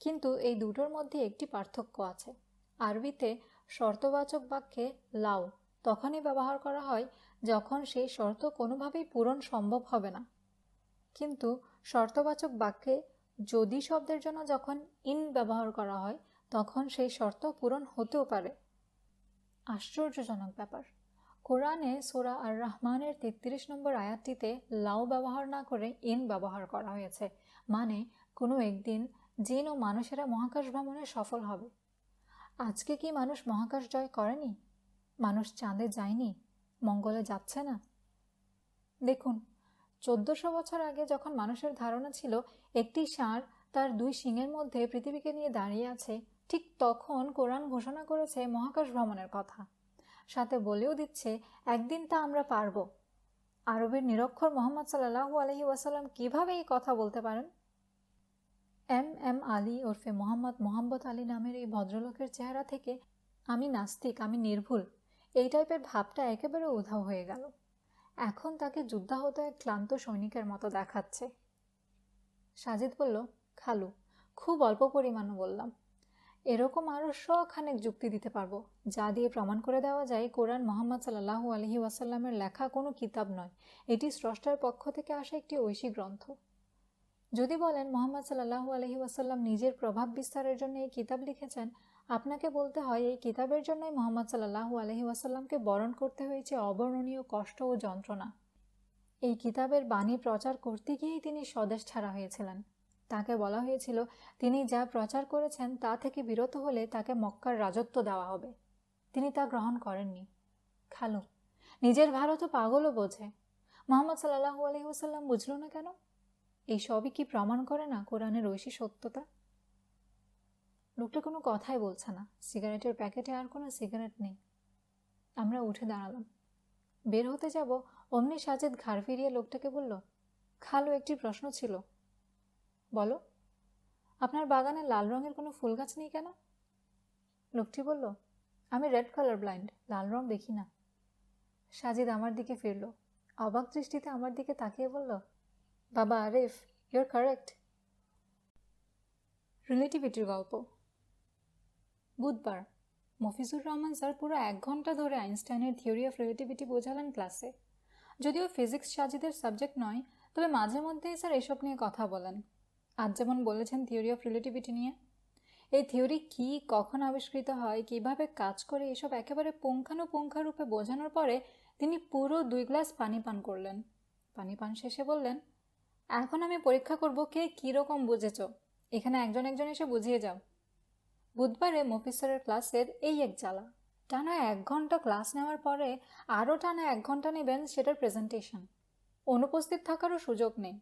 কিন্তু এই দুটোর মধ্যে একটি পার্থক্য আছে। আরবিতে শর্তবাচক বাক্যে লাউ তখনই ব্যবহার করা হয় যখন সেই শর্ত কোনোভাবেই পূরণ সম্ভব হবে না, কিন্তু শর্তবাচক বাক্যে যদি শব্দের জন্য যখন ইন ব্যবহার করা হয় তখন সেই শর্ত পূরণ হতেও পারে। আশ্চর্যজনক ব্যাপার, কোরআনে সূরা আর রহমানের ৩৩ নম্বর আয়াতটিতে লাউ ব্যবহার না করে ইন ব্যবহার করা হয়েছে, মানে কোনো একদিন জিন ও মানুষেরা মহাকাশ ভ্রমণে সফল হবে। আজকে কি মানুষ মহাকাশ জয় করেনি? মানুষ চাঁদে যায়নি? মঙ্গলে যাচ্ছে না? দেখুন, ১৪০০ বছর আগে যখন মানুষের ধারণা ছিল একটি ষাঁড় তার দুই শিংয়ের মধ্যে পৃথিবীকে নিয়ে দাঁড়িয়ে আছে, ঠিক তখন কোরআন ঘোষণা করেছে মহাকাশ ভ্রমণের কথা, সাথে বলেও দিচ্ছে একদিন তা আমরা পারব। আরবের নিরক্ষর মোহাম্মদ সাল্লাল্লাহু আলাইহি ওয়াসাল্লাম কিভাবে এই কথা বলতে পারেন? এম আলী ওরফে মোহাম্মদ আলী নামের এই ভদ্রলোকের চেহারা থেকে আমি নাস্তিক, আমি নির্ভুল, এই টাইপের ভাবটা একেবারে উধাও হয়ে গেল। এখন তাকে যুদ্ধাহত এক ক্লান্ত সৈনিকের মতো দেখাচ্ছে। সাজিদ বলল, খালু, খুব অল্প পরিমাণও বললাম, এরকম আরও শখানেক যুক্তি দিতে পারবো যা দিয়ে প্রমাণ করে দেওয়া যায় কোরআন মোহাম্মদ সাল্লাল্লাহু আলাইহি ওয়াসাল্লামের লেখা কোনো কিতাব নয়, এটি স্রষ্টার পক্ষ থেকে আসা একটি ঐশী গ্রন্থ। যদি বলেন মোহাম্মদ সাল্লাল্লাহু আলাইহি ওয়াসাল্লাম নিজের প্রভাব বিস্তারের জন্য এই কিতাব লিখেছেন, আপনাকে বলতে হয় এই কিতাবের জন্যই মোহাম্মদ সাল্লাল্লাহু আলাইহি ওয়াসাল্লামকে বরণ করতে হয়েছে অবর্ণনীয় কষ্ট ও যন্ত্রণা। এই কিতাবের বাণী প্রচার করতে গিয়েই তিনি স্বদেশ ছাড়া হয়েছিলেন। তাকে বলা হয়েছিল তিনি যা প্রচার করেছেন তা থেকে বিরত হলে তাকে মক্কার রাজত্ব দেওয়া হবে। তিনি তা গ্রহণ করেননি। খালু, নিজের ভালো তো পাগলও বোঝে, মোহাম্মদ সাল্লাল্লাহু আলাইহি ওয়াসাল্লাম বুঝল না কেন? এই সবই কি প্রমাণ করে না কোরআনের ঐশী সত্যতা? লোকটা কোনো কথাই বলছে না। সিগারেটের প্যাকেটে আর কোনো সিগারেট নেই। আমরা উঠে দাঁড়ালাম, বের হতে যাব, অমনি সাজিদ ঘাড় ফিরিয়ে লোকটাকে বলল, খালু, একটি প্রশ্ন ছিল। বলো। আপনার বাগানে লাল রঙের কোনো ফুল গাছ নেই কেন? লোকটি বলল, আমি রেড কালার ব্লাইন্ড, লাল রং দেখি না। সাজিদ আমার দিকে ফিরল, অবাক দৃষ্টিতে আমার দিকে তাকিয়ে বলল, বাবা আরিফ, ইউর কারেক্ট। রিলেটিভিটির গল্প। বুধবার মফিজুর রহমান স্যার পুরো 1 ঘন্টা ধরে আইনস্টাইনের থিওরি অফ রিলেটিভিটি বোঝালেন ক্লাসে। যদিও ফিজিক্স সাজিদের সাবজেক্ট নয়, তবে মাঝে মধ্যেই স্যার এসব নিয়ে কথা বলেন। আজ যেমন বলেছেন থিওরি অফ রিলেটিভিটি নিয়ে। এই থিওরি কি, কখন আবিষ্কৃত হয়, কিভাবে কাজ করে, এসব একেবারে পুঙ্খানুপুঙ্খারূপে বোঝানোর পরে তিনি পুরো 2 গ্লাস পানি পান করলেন। পানি পান শেষে বললেন, এখন আমি পরীক্ষা করব কে কীরকম বুঝেছ। এখানে একজন একজন এসে বুঝিয়ে যাও। বুধবারে মফিজ স্যারের ক্লাসের এই এক জ্বালা, টানা 1 ঘন্টা ক্লাস নেওয়ার পরে আরও টানা 1 ঘন্টা নেবেন সেটার প্রেজেন্টেশন। অনুপস্থিত থাকারও সুযোগ নেই।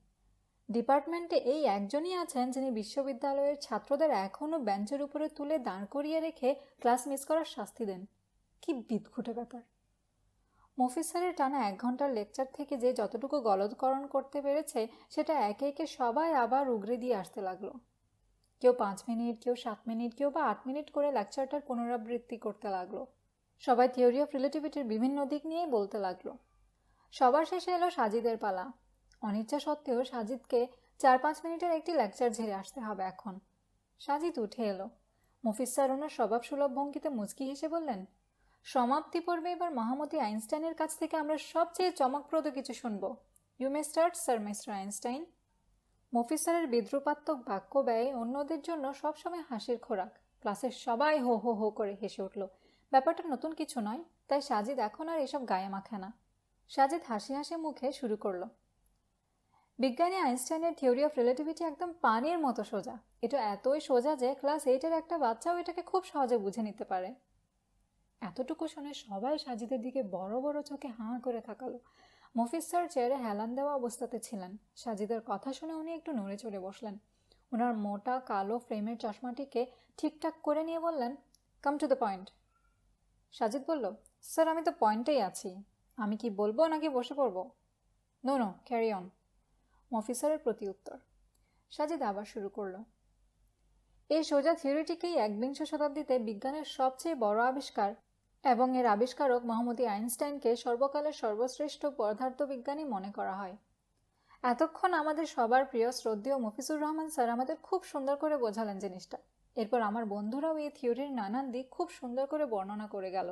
ডিপার্টমেন্টে এই একজনই আছেন যিনি বিশ্ববিদ্যালয়ের ছাত্রদের এখনও বেঞ্চের উপরে তুলে দাঁড় করিয়ে রেখে ক্লাস মিস করার শাস্তি দেন। কি বিদঘুটে ব্যাপার! মফিজ স্যারের টানা 1 ঘন্টার লেকচার থেকে যে যতটুকু গলদকরণ করতে পেরেছে সেটা একে একে সবাই আবার উগরে দিয়ে আসতে লাগলো। কেউ 5 মিনিট, কেউ 7 মিনিট, কেউ বা 8 মিনিট করে লেকচারটার পুনরাবৃত্তি করতে লাগলো। সবাই থিওরি অফ রিলেটিভিটির বিভিন্ন দিক নিয়েই বলতে লাগলো। সবার শেষে এলো সাজিদের পালা। অনিচ্ছা সত্ত্বেও সাজিদকে 4-5 মিনিটের একটি লেকচার ঝেড়ে আসতে হবে এখন। সাজিদ উঠে এলো। মফিজ স্যার ওনার স্বভাবসুলভ ভঙ্গিতে মুচকি হেসে বললেন, সমাপ্তি পর্বে এবার মহামতি আইনস্টাইনের কাছ থেকে আমরা সবচেয়ে চমকপ্রদ কিছু শুনব। You may start sir mister Einstein. Mofiz স্যারের বিদ্রুপাত্মক বাক্য ব্যয় অন্যদের জন্য সবসময় হাসির খোরাক। ক্লাসের সবাই হো হো হো করে হেসে উঠল। ব্যাপারটা নতুন কিছু নয়, তাই সাজিদ এখন আর এসব গায়ে মাখে না। সাজিদ হাসি হাসি মুখে শুরু করলো, বিজ্ঞানী আইনস্টাইনের থিওরি অফ রিলেটিভিটি একদম পানির মতো সোজা। এটা এতই সোজা যে ক্লাস 8-এর একটা বাচ্চাও এটাকে খুব সহজে বুঝে নিতে পারে। এতটুকু শুনে সবাই সাজিদের দিকে বড় বড় চোখে হাঁ করে তাকালো। মফিজ স্যার চেয়ারে হেলান দেওয়া অবস্থাতে ছিলেন। সাজিদের কথা শুনে উনি একটু নড়ে চড়ে বসলেন। ওনার মোটা কালো ফ্রেমের চশমাটিকে ঠিকঠাক করে নিয়ে বললেন, come to the point. Sajid বলল, স্যার আমি তো পয়েন্টেই আছি, আমি কি বলবো নাকি বসে পড়বো? No no, carry on. Mofiz স্যারের প্রতি উত্তর। সাজিদ আবার শুরু করলো, এই সোজা থিওরিটিকেই একবিংশ শতাব্দীতে বিজ্ঞানের সবচেয়ে বড় আবিষ্কার এবং এর আবিষ্কারক মহামতি আইনস্টাইনকে সর্বকালের সর্বশ্রেষ্ঠ পদার্থবিজ্ঞানী মনে করা হয়। এতক্ষণ আমাদের সবার প্রিয় শ্রদ্ধেয় মফিজুর রহমান স্যার আমাদের খুব সুন্দর করে বোঝালেন জিনিসটা। এরপর আমার বন্ধুরাও এই থিওরির নানান দিক খুব সুন্দর করে বর্ণনা করে গেল।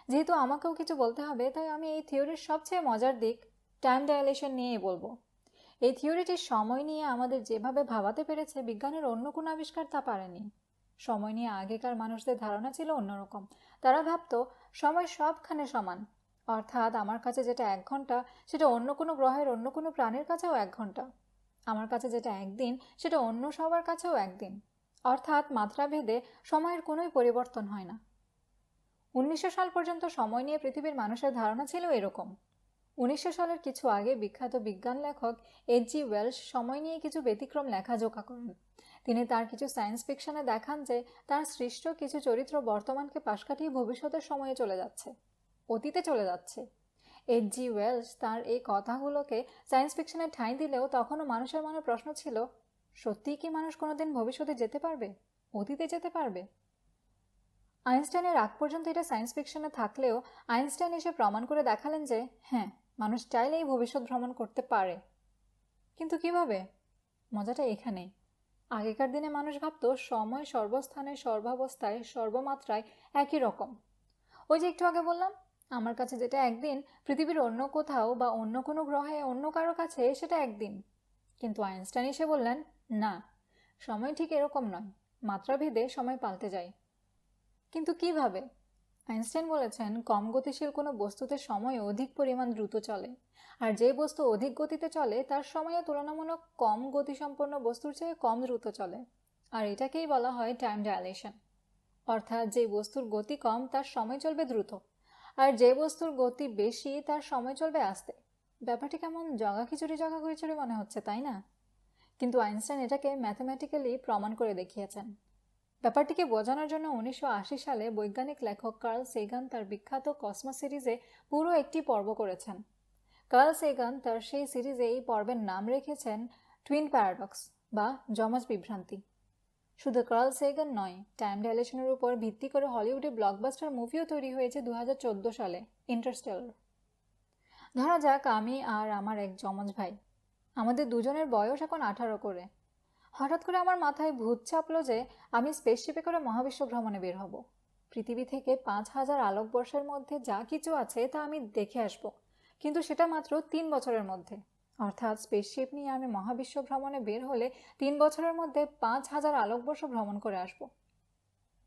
যেহেতু আমাকেও কিছু বলতে হবে, তাই আমি এই থিওরির সবচেয়ে মজার দিক টাইম ডাইলেশন নিয়েই বলবো। এই থিওরিটির সময় নিয়ে আমাদের যেভাবে ভাবাতে পেরেছে বিজ্ঞানের অন্য কোনো আবিষ্কার তা পারেনি। সময় নিয়ে আগেকার মানুষদের ধারণা ছিল অন্যরকম। তারা ভাবতো সময় সবখানে সমান, অর্থাৎ আমার কাছে যেটা 1 ঘন্টা সেটা অন্য কোনো গ্রহের অন্য কোনো প্রাণীর কাছেও 1 ঘন্টা। আমার কাছে যেটা একদিন সেটা অন্য সবার কাছেও একদিন। অর্থাৎ মাত্রাভেদে সময়ের কোনোই পরিবর্তন হয় না। 1900 সাল পর্যন্ত সময় নিয়ে পৃথিবীর মানুষের ধারণা ছিল এরকম। 1900 সালের কিছু আগে বিখ্যাত বিজ্ঞান লেখক এইচ.জি. ওয়েলস সময় নিয়ে কিছু ব্যতিক্রম লেখাজোখা করেন। তিনি তার কিছু সায়েন্স ফিকশনে দেখান যে তার সৃষ্ট কিছু চরিত্র বর্তমানকে পাশ কাটিয়ে ভবিষ্যতের সময়ে চলে যাচ্ছে, অতীতে চলে যাচ্ছে। এইচ.জি. ওয়েলস তার এই কথাগুলোকে সায়েন্স ফিকশনে ঠাঁই দিলেও তখনও মানুষের মনে প্রশ্ন ছিল, সত্যিই কি মানুষ কোনোদিন ভবিষ্যতে যেতে পারবে, অতীতে যেতে পারবে? আইনস্টাইনের আগ পর্যন্ত এটা সায়েন্স ফিকশনে থাকলেও আইনস্টাইন এসে প্রমাণ করে দেখালেন যে হ্যাঁ, মানুষ চাইলেই ভবিষ্যৎ ভ্রমণ করতে পারে। কিন্তু কিভাবে? মজাটা এখানেই। আগেকার দিনে মানুষ ভাবতো সময় সর্বস্থানে, সর্বাবস্থায়, সর্বমাত্রায় একই রকম। ওই যে একটু আগে বললাম, আমার কাছে যেটা একদিন পৃথিবীর অন্য কোথাও বা অন্য কোনো গ্রহে অন্য কারো কাছে সেটা একদিন। কিন্তু আইনস্টাইন এসে বললেন না, সময় ঠিক এরকম নয়, মাত্রাভেদে সময় পাল্টে যায়। কিন্তু কিভাবে? আইনস্টাইন বলেছেন কম গতিশীল কোনো বস্তুতে সময় অধিক পরিমাণ দ্রুত চলে, আর যে বস্তু অধিক গতিতে চলে তার সময়ও তুলনামূলক কম গতিসম্পন্ন বস্তুর চেয়ে কম দ্রুত চলে। আর এটাকেই বলা হয় টাইম ডাইলেশন। অর্থাৎ যে বস্তুর গতি কম তার সময় চলবে দ্রুত, আর যে বস্তুর গতি বেশি তার সময় চলবে আস্তে। ব্যাপারটি কেমন জগা খিচুড়ি মনে হচ্ছে, তাই না? কিন্তু আইনস্টাইন এটাকে ম্যাথমেটিক্যালি প্রমাণ করে দেখিয়েছেন। ব্যাপারটিকে বোঝানোর জন্য 1980 সালে বৈজ্ঞানিক লেখক কার্ল সেগান তার বিখ্যাত কসমস সিরিজে পুরো একটি পর্ব করেছেন। কার্ল সেগান তার সেই সিরিজে এই পর্বের নাম রেখেছেন টুইন প্যারাডক্স বা যমজ বিভ্রান্তি। শুধু কার্ল সেগান নয়, টাইম ডাইলেশনের উপর ভিত্তি করে হলিউডে ব্লকবাস্টার মুভিও তৈরি হয়েছে 2014 সালে, ইন্টারস্টেলার। ধরা যাক আমি আর আমার এক যমজ ভাই, আমাদের দুজনের বয়স এখন 18 করে। হঠাৎ করে আমার মাথায় ভূত চাপলো যে আমি স্পেসশিপে করে মহাবিশ্ব ভ্রমণে বের হব। পৃথিবী থেকে 5000 আলোকবর্ষের মধ্যে যা কিছু আছে তা আমি দেখে আসব, কিন্তু সেটা মাত্র 3 বছরের মধ্যে। অর্থাৎ স্পেসশিপ নিয়ে আমি মহাবিশ্ব ভ্রমণে বের হলে 3 বছরের মধ্যে 5000 আলোকবর্ষ ভ্রমণ করে আসব।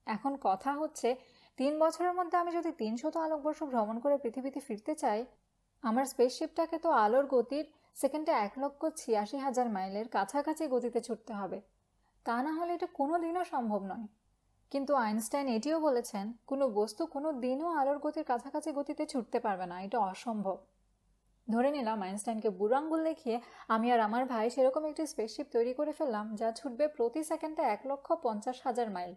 এখন কথা হচ্ছে, 3 বছরের মধ্যে আমি যদি 300 আলোকবর্ষ ভ্রমণ করে পৃথিবীতে ফিরতে চাই, আমার স্পেসশিপটাকে তো আলোর গতির সেকেন্ডে 1,86,000 মাইলের কাছাকাছি গতিতে ছুটতে হবে। তা না হলে এটা কোনো দিনও সম্ভব নয়। কিন্তু আইনস্টাইন এটিও বলেছেন কোনো বস্তু কোনো দিনও আলোর গতির কাছাকাছি গতিতে ছুটতে পারবে না, এটা অসম্ভব। ধরে নিলাম আইনস্টাইনকে বুড়ো আঙ্গুল দেখিয়ে আমি আর আমার ভাই সেরকম একটি স্পেসশিপ তৈরি করে ফেললাম যা ছুটবে প্রতি সেকেন্ডে 1,50,000 মাইল।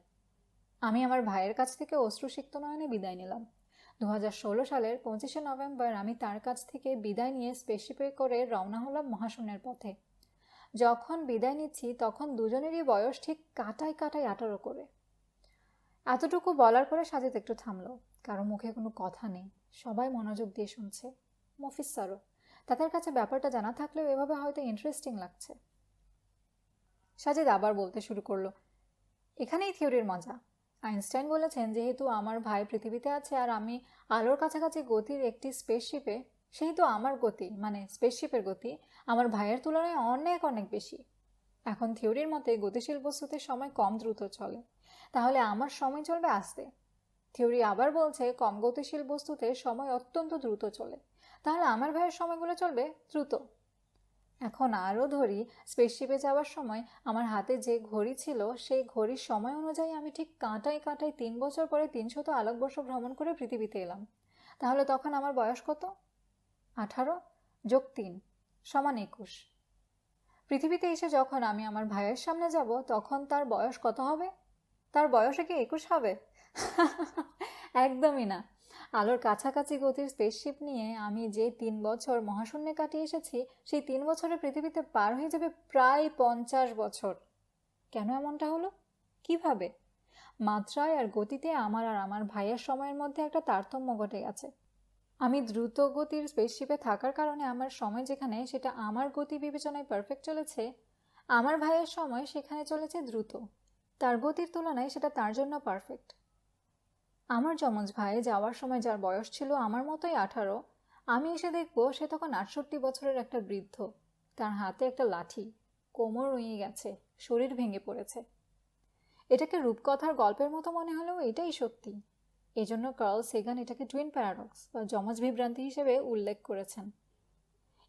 আমি আমার ভাইয়ের কাছ থেকে অশ্রুসিক্ত নয়নে বিদায় নিলাম। 2016 সালের 25শে নভেম্বর আমি তার কাছ থেকে বিদায় নিয়ে স্পেসশিপে করে রওনা হলাম মহাশূন্যের পথে। যখন বিদায় নিচ্ছি তখন দুজনেরই বয়স ঠিক কাটায় কাটায় 18 করে। এতটুকু বলার পরে সাজিদ একটু থামলো। কারো মুখে কোনো কথা নেই, সবাই মনোযোগ দিয়ে শুনছে। মফিজ স্যারও, তাদের কাছে ব্যাপারটা জানা থাকলেও এভাবে হয়তো ইন্টারেস্টিং লাগছে। সাজিদ আবার বলতে শুরু করলো, এখানেই থিওরির মজা। আইনস্টাইন বলেছেন যেহেতু আমার ভাই পৃথিবীতে আছে আর আমি আলোর কাছাকাছি গতির একটি স্পেসশিপে, সেহেতু আমার গতি মানে স্পেসশিপের গতি আমার ভাইয়ের তুলনায় অনেক অনেক বেশি। এখন থিওরির মতে গতিশীল বস্তুতে সময় কম দ্রুত চলে, তাহলে আমার সময় চলবে আস্তে। থিওরি আবার বলছে কম গতিশীল বস্তুতে সময় অত্যন্ত দ্রুত চলে, তাহলে আমার ভাইয়ের সময়গুলো চলবে দ্রুত। এখন আরও ধরি, স্পেসশিপে যাওয়ার সময় আমার হাতে যে ঘড়ি ছিল সেই ঘড়ির সময় অনুযায়ী আমি ঠিক কাঁটায় কাঁটায় 3 বছর পরে 300 আলোকবর্ষ ভ্রমণ করে পৃথিবীতে এলাম। তাহলে তখন আমার বয়স কত? 18 যোগ 3 সমান 21। পৃথিবীতে এসে যখন আমি আমার ভাইয়ের সামনে যাব তখন তার বয়স কত হবে? তার বয়সে কি 21 হবে? একদমই না। আলোর কাছাকাছি গতির স্পেসশিপ নিয়ে আমি যে 3 বছর মহাশূন্যে কাটিয়ে এসেছি সেই 3 বছরে পৃথিবীতে পার হয়ে যাবে প্রায় 50 বছর। কেন এমনটা হলো? কিভাবে? মাত্রায় আর গতিতে আমার আর আমার ভাইয়ের সময়ের মধ্যে একটা তারতম্য ঘটে গেছে। আমি দ্রুত গতির স্পেসশিপে থাকার কারণে আমার সময় যেখানে সেটা আমার গতি বিবেচনায় পারফেক্ট চলেছে, আমার ভাইয়ের সময় সেখানে চলেছে দ্রুত। তার গতির তুলনায় সেটা তার জন্য পারফেক্ট। আমার যমজ ভাই যাওয়ার সময় যার বয়স ছিল আমার মতোই 18, আমি এসে দেখবো সে তখন 68 বছরের একটা বৃদ্ধ। তার হাতে একটা লাঠি, কোমর রুঁয়ে গেছে, শরীর ভেঙে পড়েছে। এটাকে রূপকথার গল্পের মতো মনে হলেও এটাই সত্যি। এজন্য কার্ল সেগান এটাকে টুইন প্যারাডক্স বা যমজ বিভ্রান্তি হিসেবে উল্লেখ করেছেন।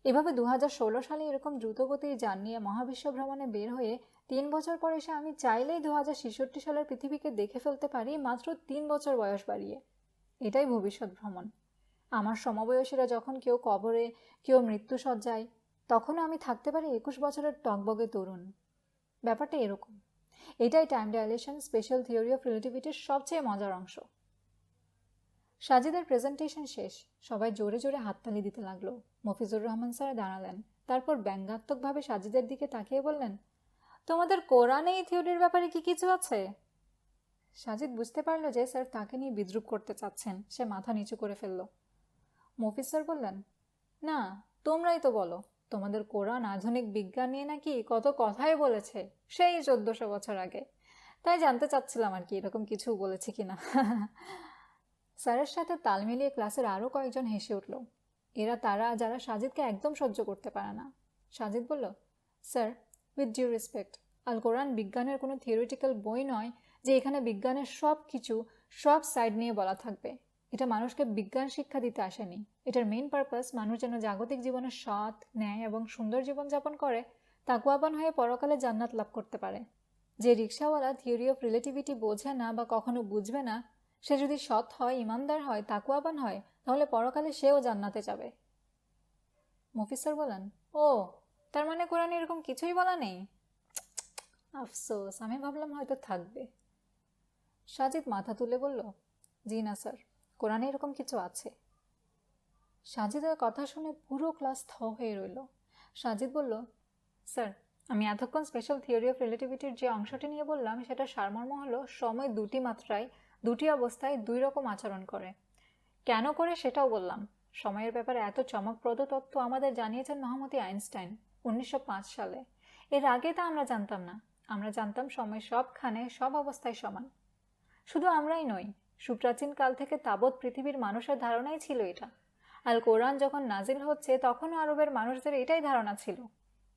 এভাবে 2016 সালে এরকম দ্রুতগতির যান নিয়ে মহাবিশ্ব ভ্রমণে বের হয়ে 3 বছর পর এসে আমি চাইলেই 2066 সালের পৃথিবীকে দেখে ফেলতে পারি মাত্র 3 বছর বয়স বাড়িয়ে। এটাই ভবিষ্যৎ ভ্রমণ। আমার সমবয়সীরা যখন কেউ কবরে, কেউ মৃত্যুসজ্জায়, তখনও আমি থাকতে পারি 21 বছরের টকবগে তরুণ। ব্যাপারটা এরকম। এটাই time dilation special theory of রিলেটিভিটির সবচেয়ে মজার অংশ। সাজিদের প্রেজেন্টেশন শেষ, সবাই জোরে জোরে হাততালি দিতে লাগলো। মফিজুর রহমান স্যার দাঁড়ালেন, তারপর ব্যঙ্গাত্মকভাবে সাজিদের দিকে তাকিয়ে বললেন, তোমাদের কোরআনে এই থিওরির ব্যাপারে কি কিছু আছে? সাজিদ বুঝতে পারলো যে স্যার তাকে নিয়ে বিদ্রূপ করতে চাচ্ছেন। সে মাথা নিচু করে ফেলল। মফিজ স্যার বললেন, না, তোমরাই তো বলো, তোমাদের কোরআন আধুনিক বিজ্ঞান নিয়ে নাকি কত কথাই বলেছে সেই 1400 বছর আগে। তাই জানতে চাচ্ছিলাম আর কি এরকম কিছু বলেছে কিনা। স্যারের সাথে তাল মিলিয়ে ক্লাসের আরও কয়েকজন হেসে উঠল। এরা তারা যারা সাজিদকে একদম সহ্য করতে পারে না। সাজিদ বলল, স্যার, উইথ ডিউ রেসপেক্ট, আল কোরআন বিজ্ঞানের কোনো থিওরিটিক্যাল বই নয় যে এখানে বিজ্ঞানের সব কিছু সব সাইড নিয়ে বলা থাকবে। এটা মানুষকে বিজ্ঞান শিক্ষা দিতে আসেনি। এটার মেইন পারপাস মানুষ যেন জাগতিক জীবনে সৎ, ন্যায় এবং সুন্দর জীবনযাপন করে তাকওয়াবান হয়ে পরকালে জান্নাত লাভ করতে পারে। যে রিক্সাওয়ালা থিওরি অফ রিলেটিভিটি বোঝে না বা কখনো বুঝবে না, সে যদি সৎ হয়, ইমানদার হয়, তাকওয়াবান হয়, তাহলে পরকালে সেও জান্নাতে যাবে। মফিজ স্যার বলেন, ও, তার মানে কোরআনে এরকম কিছুই বলা নেই? আফসোস, আমি ভাবলাম হয়তো থাকবে। সাজিদ মাথা তুলে বলল, জি না স্যার, কোরআনে এরকম কিছু আছে। সাজিদের কথা শুনে পুরো ক্লাস থ হয়ে রইল। সাজিদ বলল, স্যার, আমি এতক্ষণ স্পেশাল থিওরি অফ রিলেটিভিটির যে অংশটি নিয়ে বললাম সেটা সারমর্ম হলো সময় দুটি মাত্রায়, দুটি অবস্থায় দুই রকম আচরণ করে। কেন করে সেটাও বললাম। সময়ের ব্যাপারে এত চমকপ্রদ তথ্য আমাদের জানিয়েছেন মহামতি আইনস্টাইন 1905 সালে। এর আগে তা আমরা জানতাম না। আমরা জানতাম সময় সবখানে সব অবস্থায় সমান। শুধু আমরাই নই, সুপ্রাচীন কাল থেকে তাবৎ পৃথিবীর মানুষের ধারণাই ছিল এটা। আল কোরআন যখন নাজিল হচ্ছে তখনও আরবের মানুষদের এটাই ধারণা ছিল।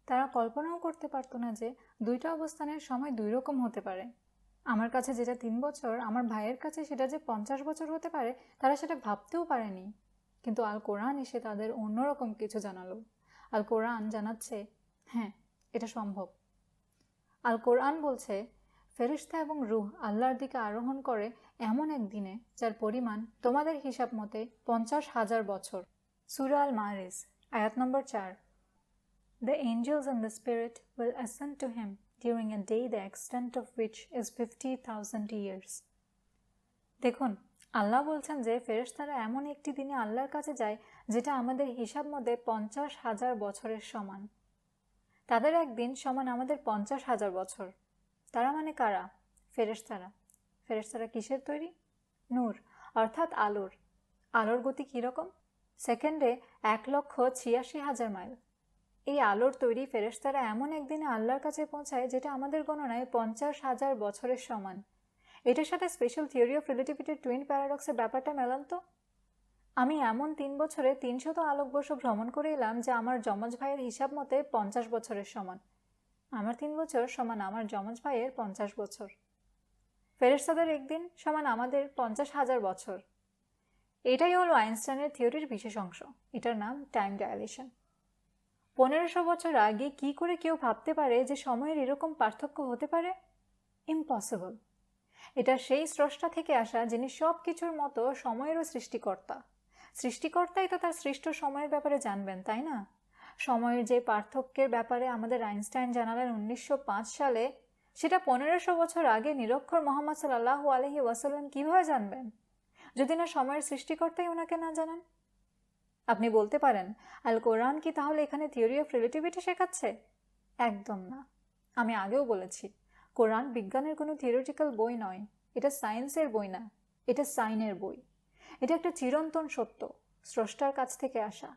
তারা কল্পনাও করতে পারতো না যে দুইটা অবস্থানের সময় দুই রকম হতে পারে। আমার কাছে যেটা 3 বছর, আমার ভাইয়ের কাছে সেটা যে 50 বছর হতে পারে, তারা সেটা ভাবতেও পারেনি। কিন্তু আল কোরআন এসে তাদের অন্যরকম কিছু জানালো। আল কোরআন জানাচ্ছে, হ্যাঁ, এটা সম্ভব। আল কোরআন বলছে, ফেরেশতা এবং রূহ আল্লাহর দিকে আরোহণ করে এমন এক দিনে যার পরিমাণ তোমাদের হিসাব মতে 50,000 বছর। সূরা আল মারিজ, আয়াত নম্বর 4। The angels and the spirit will ascend to him during a day the extent of which is 50,000 years. দেখুন, আল্লাহ বলছেন যে ফেরেশতারা এমন একটি দিনে আল্লাহর কাছে যায় যেটা আমাদের হিসাব মতে 50,000 বছরের সমান। তাদের একদিন সমান আমাদের 50,000 বছর। তারা মানে কারা? ফেরেশতারা। ফেরেশতারা কিসের তৈরি? নূর, অর্থাৎ আলোর। আলোর গতি কীরকম? সেকেন্ডে 1,86,000 মাইল। এই আলোর তৈরি ফেরেশতারা এমন একদিনে আল্লাহর কাছে পৌঁছায় যেটা আমাদের গণনায় 50,000 বছরের সমান। এটার সাথে স্পেশাল থিওরি অফ রিলেটিভিটির টুইন প্যারাডক্সের ব্যাপারটা মেলান তো। আমি এমন 3 বছরে 300 আলোকবর্ষ ভ্রমণ করে এলাম যা আমার যমজ ভাইয়ের হিসাব মতে 50 বছরের সমান। আমার 3 বছর সমান আমার যমজ ভাইয়ের 50 বছর। ফেরেশতাদের একদিন সমান আমাদের 50,000 বছর। এটাই হলো আইনস্টাইনের থিওরির বিশেষ অংশ। এটার নাম টাইম ডাইলেশন। 1500 বছর আগে কি করে কেউ ভাবতে পারে যে সময়ের এরকম পার্থক্য হতে পারে? ইম্পসিবল। এটা সেই স্রষ্টা থেকে আসা যিনি সব কিছুর মতো সময়েরও সৃষ্টিকর্তা। সৃষ্টিকর্তাই তো তার সৃষ্ট সময়ের ব্যাপারে জানবেন, তাই না? সময়ের যে পার্থক্যের ব্যাপারে আমাদের আইনস্টাইন জানালেন 1905 সালে, সেটা 1500 বছর আগে নিরক্ষর মোহাম্মদ সাল্লাল্লাহু আলাইহি ওয়াসাল্লাম কীভাবে জানবেন, যদি না সময়ের সৃষ্টিকর্তাই ওনাকে না জানান? আপনি বলতে পারেন, আল কোরআন কি তাহলে এখানে থিওরি অফ রিলেটিভিটি শেখাচ্ছে? একদম না। আমি আগেও বলেছি, কোরআন বিজ্ঞানের কোনো থিওরিটিক্যাল বই নয়, এটা সায়েন্সের বই না, এটা সাইনের বই। এটা একটা চিরন্তন সত্য, স্রষ্টার কাছ থেকে আসা।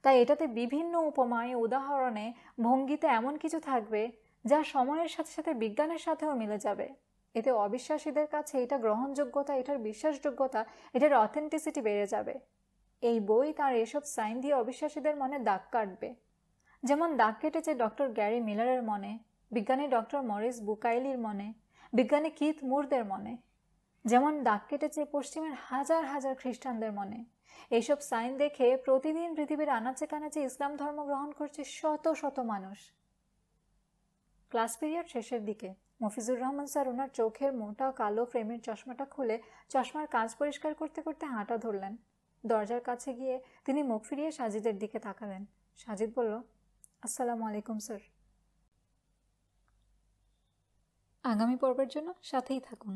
তাই এটাতে বিভিন্ন উপমায়, উদাহরণে, ভঙ্গিতে এমন কিছু থাকবে যা সময়ের সাথে সাথে বিজ্ঞানের সাথেও মিলে যাবে। এতে অবিশ্বাসীদের কাছে এটা গ্রহণযোগ্যতা, এটার বিশ্বাসযোগ্যতা, এটার অথেন্টিসিটি বেড়ে যাবে। এই বই তার এসব সাইন দিয়ে অবিশ্বাসীদের মনে দাগ কাটবে, যেমন দাগ কেটেছে ডক্টর গ্যারি মিলারের মনে, বিজ্ঞানী ডক্টর মরিস বুকাইলির মনে, বিজ্ঞানী কিথ মুরদের মনে, যেমন দাগ কেটেছে পশ্চিমের হাজার হাজার খ্রিস্টানদের মনে। এইসব সাইন দেখে প্রতিদিন পৃথিবীর আনাচে কানাচে ইসলাম ধর্ম গ্রহণ করছে শত শত মানুষ। ক্লাস পিরিয়ড শেষের দিকে মফিজুর রহমান স্যার ওনার চোখের মোটা কালো ফ্রেমের চশমাটা খুলে চশমার কাঁচ পরিষ্কার করতে করতে হাঁটা ধরলেন। দরজার কাছে গিয়ে তিনি মুখ ফিরিয়ে সাজিদের দিকে তাকালেন। সাজিদ বলল, আসসালামু আলাইকুম স্যার। আগামী পর্বের জন্য সাথেই থাকুন।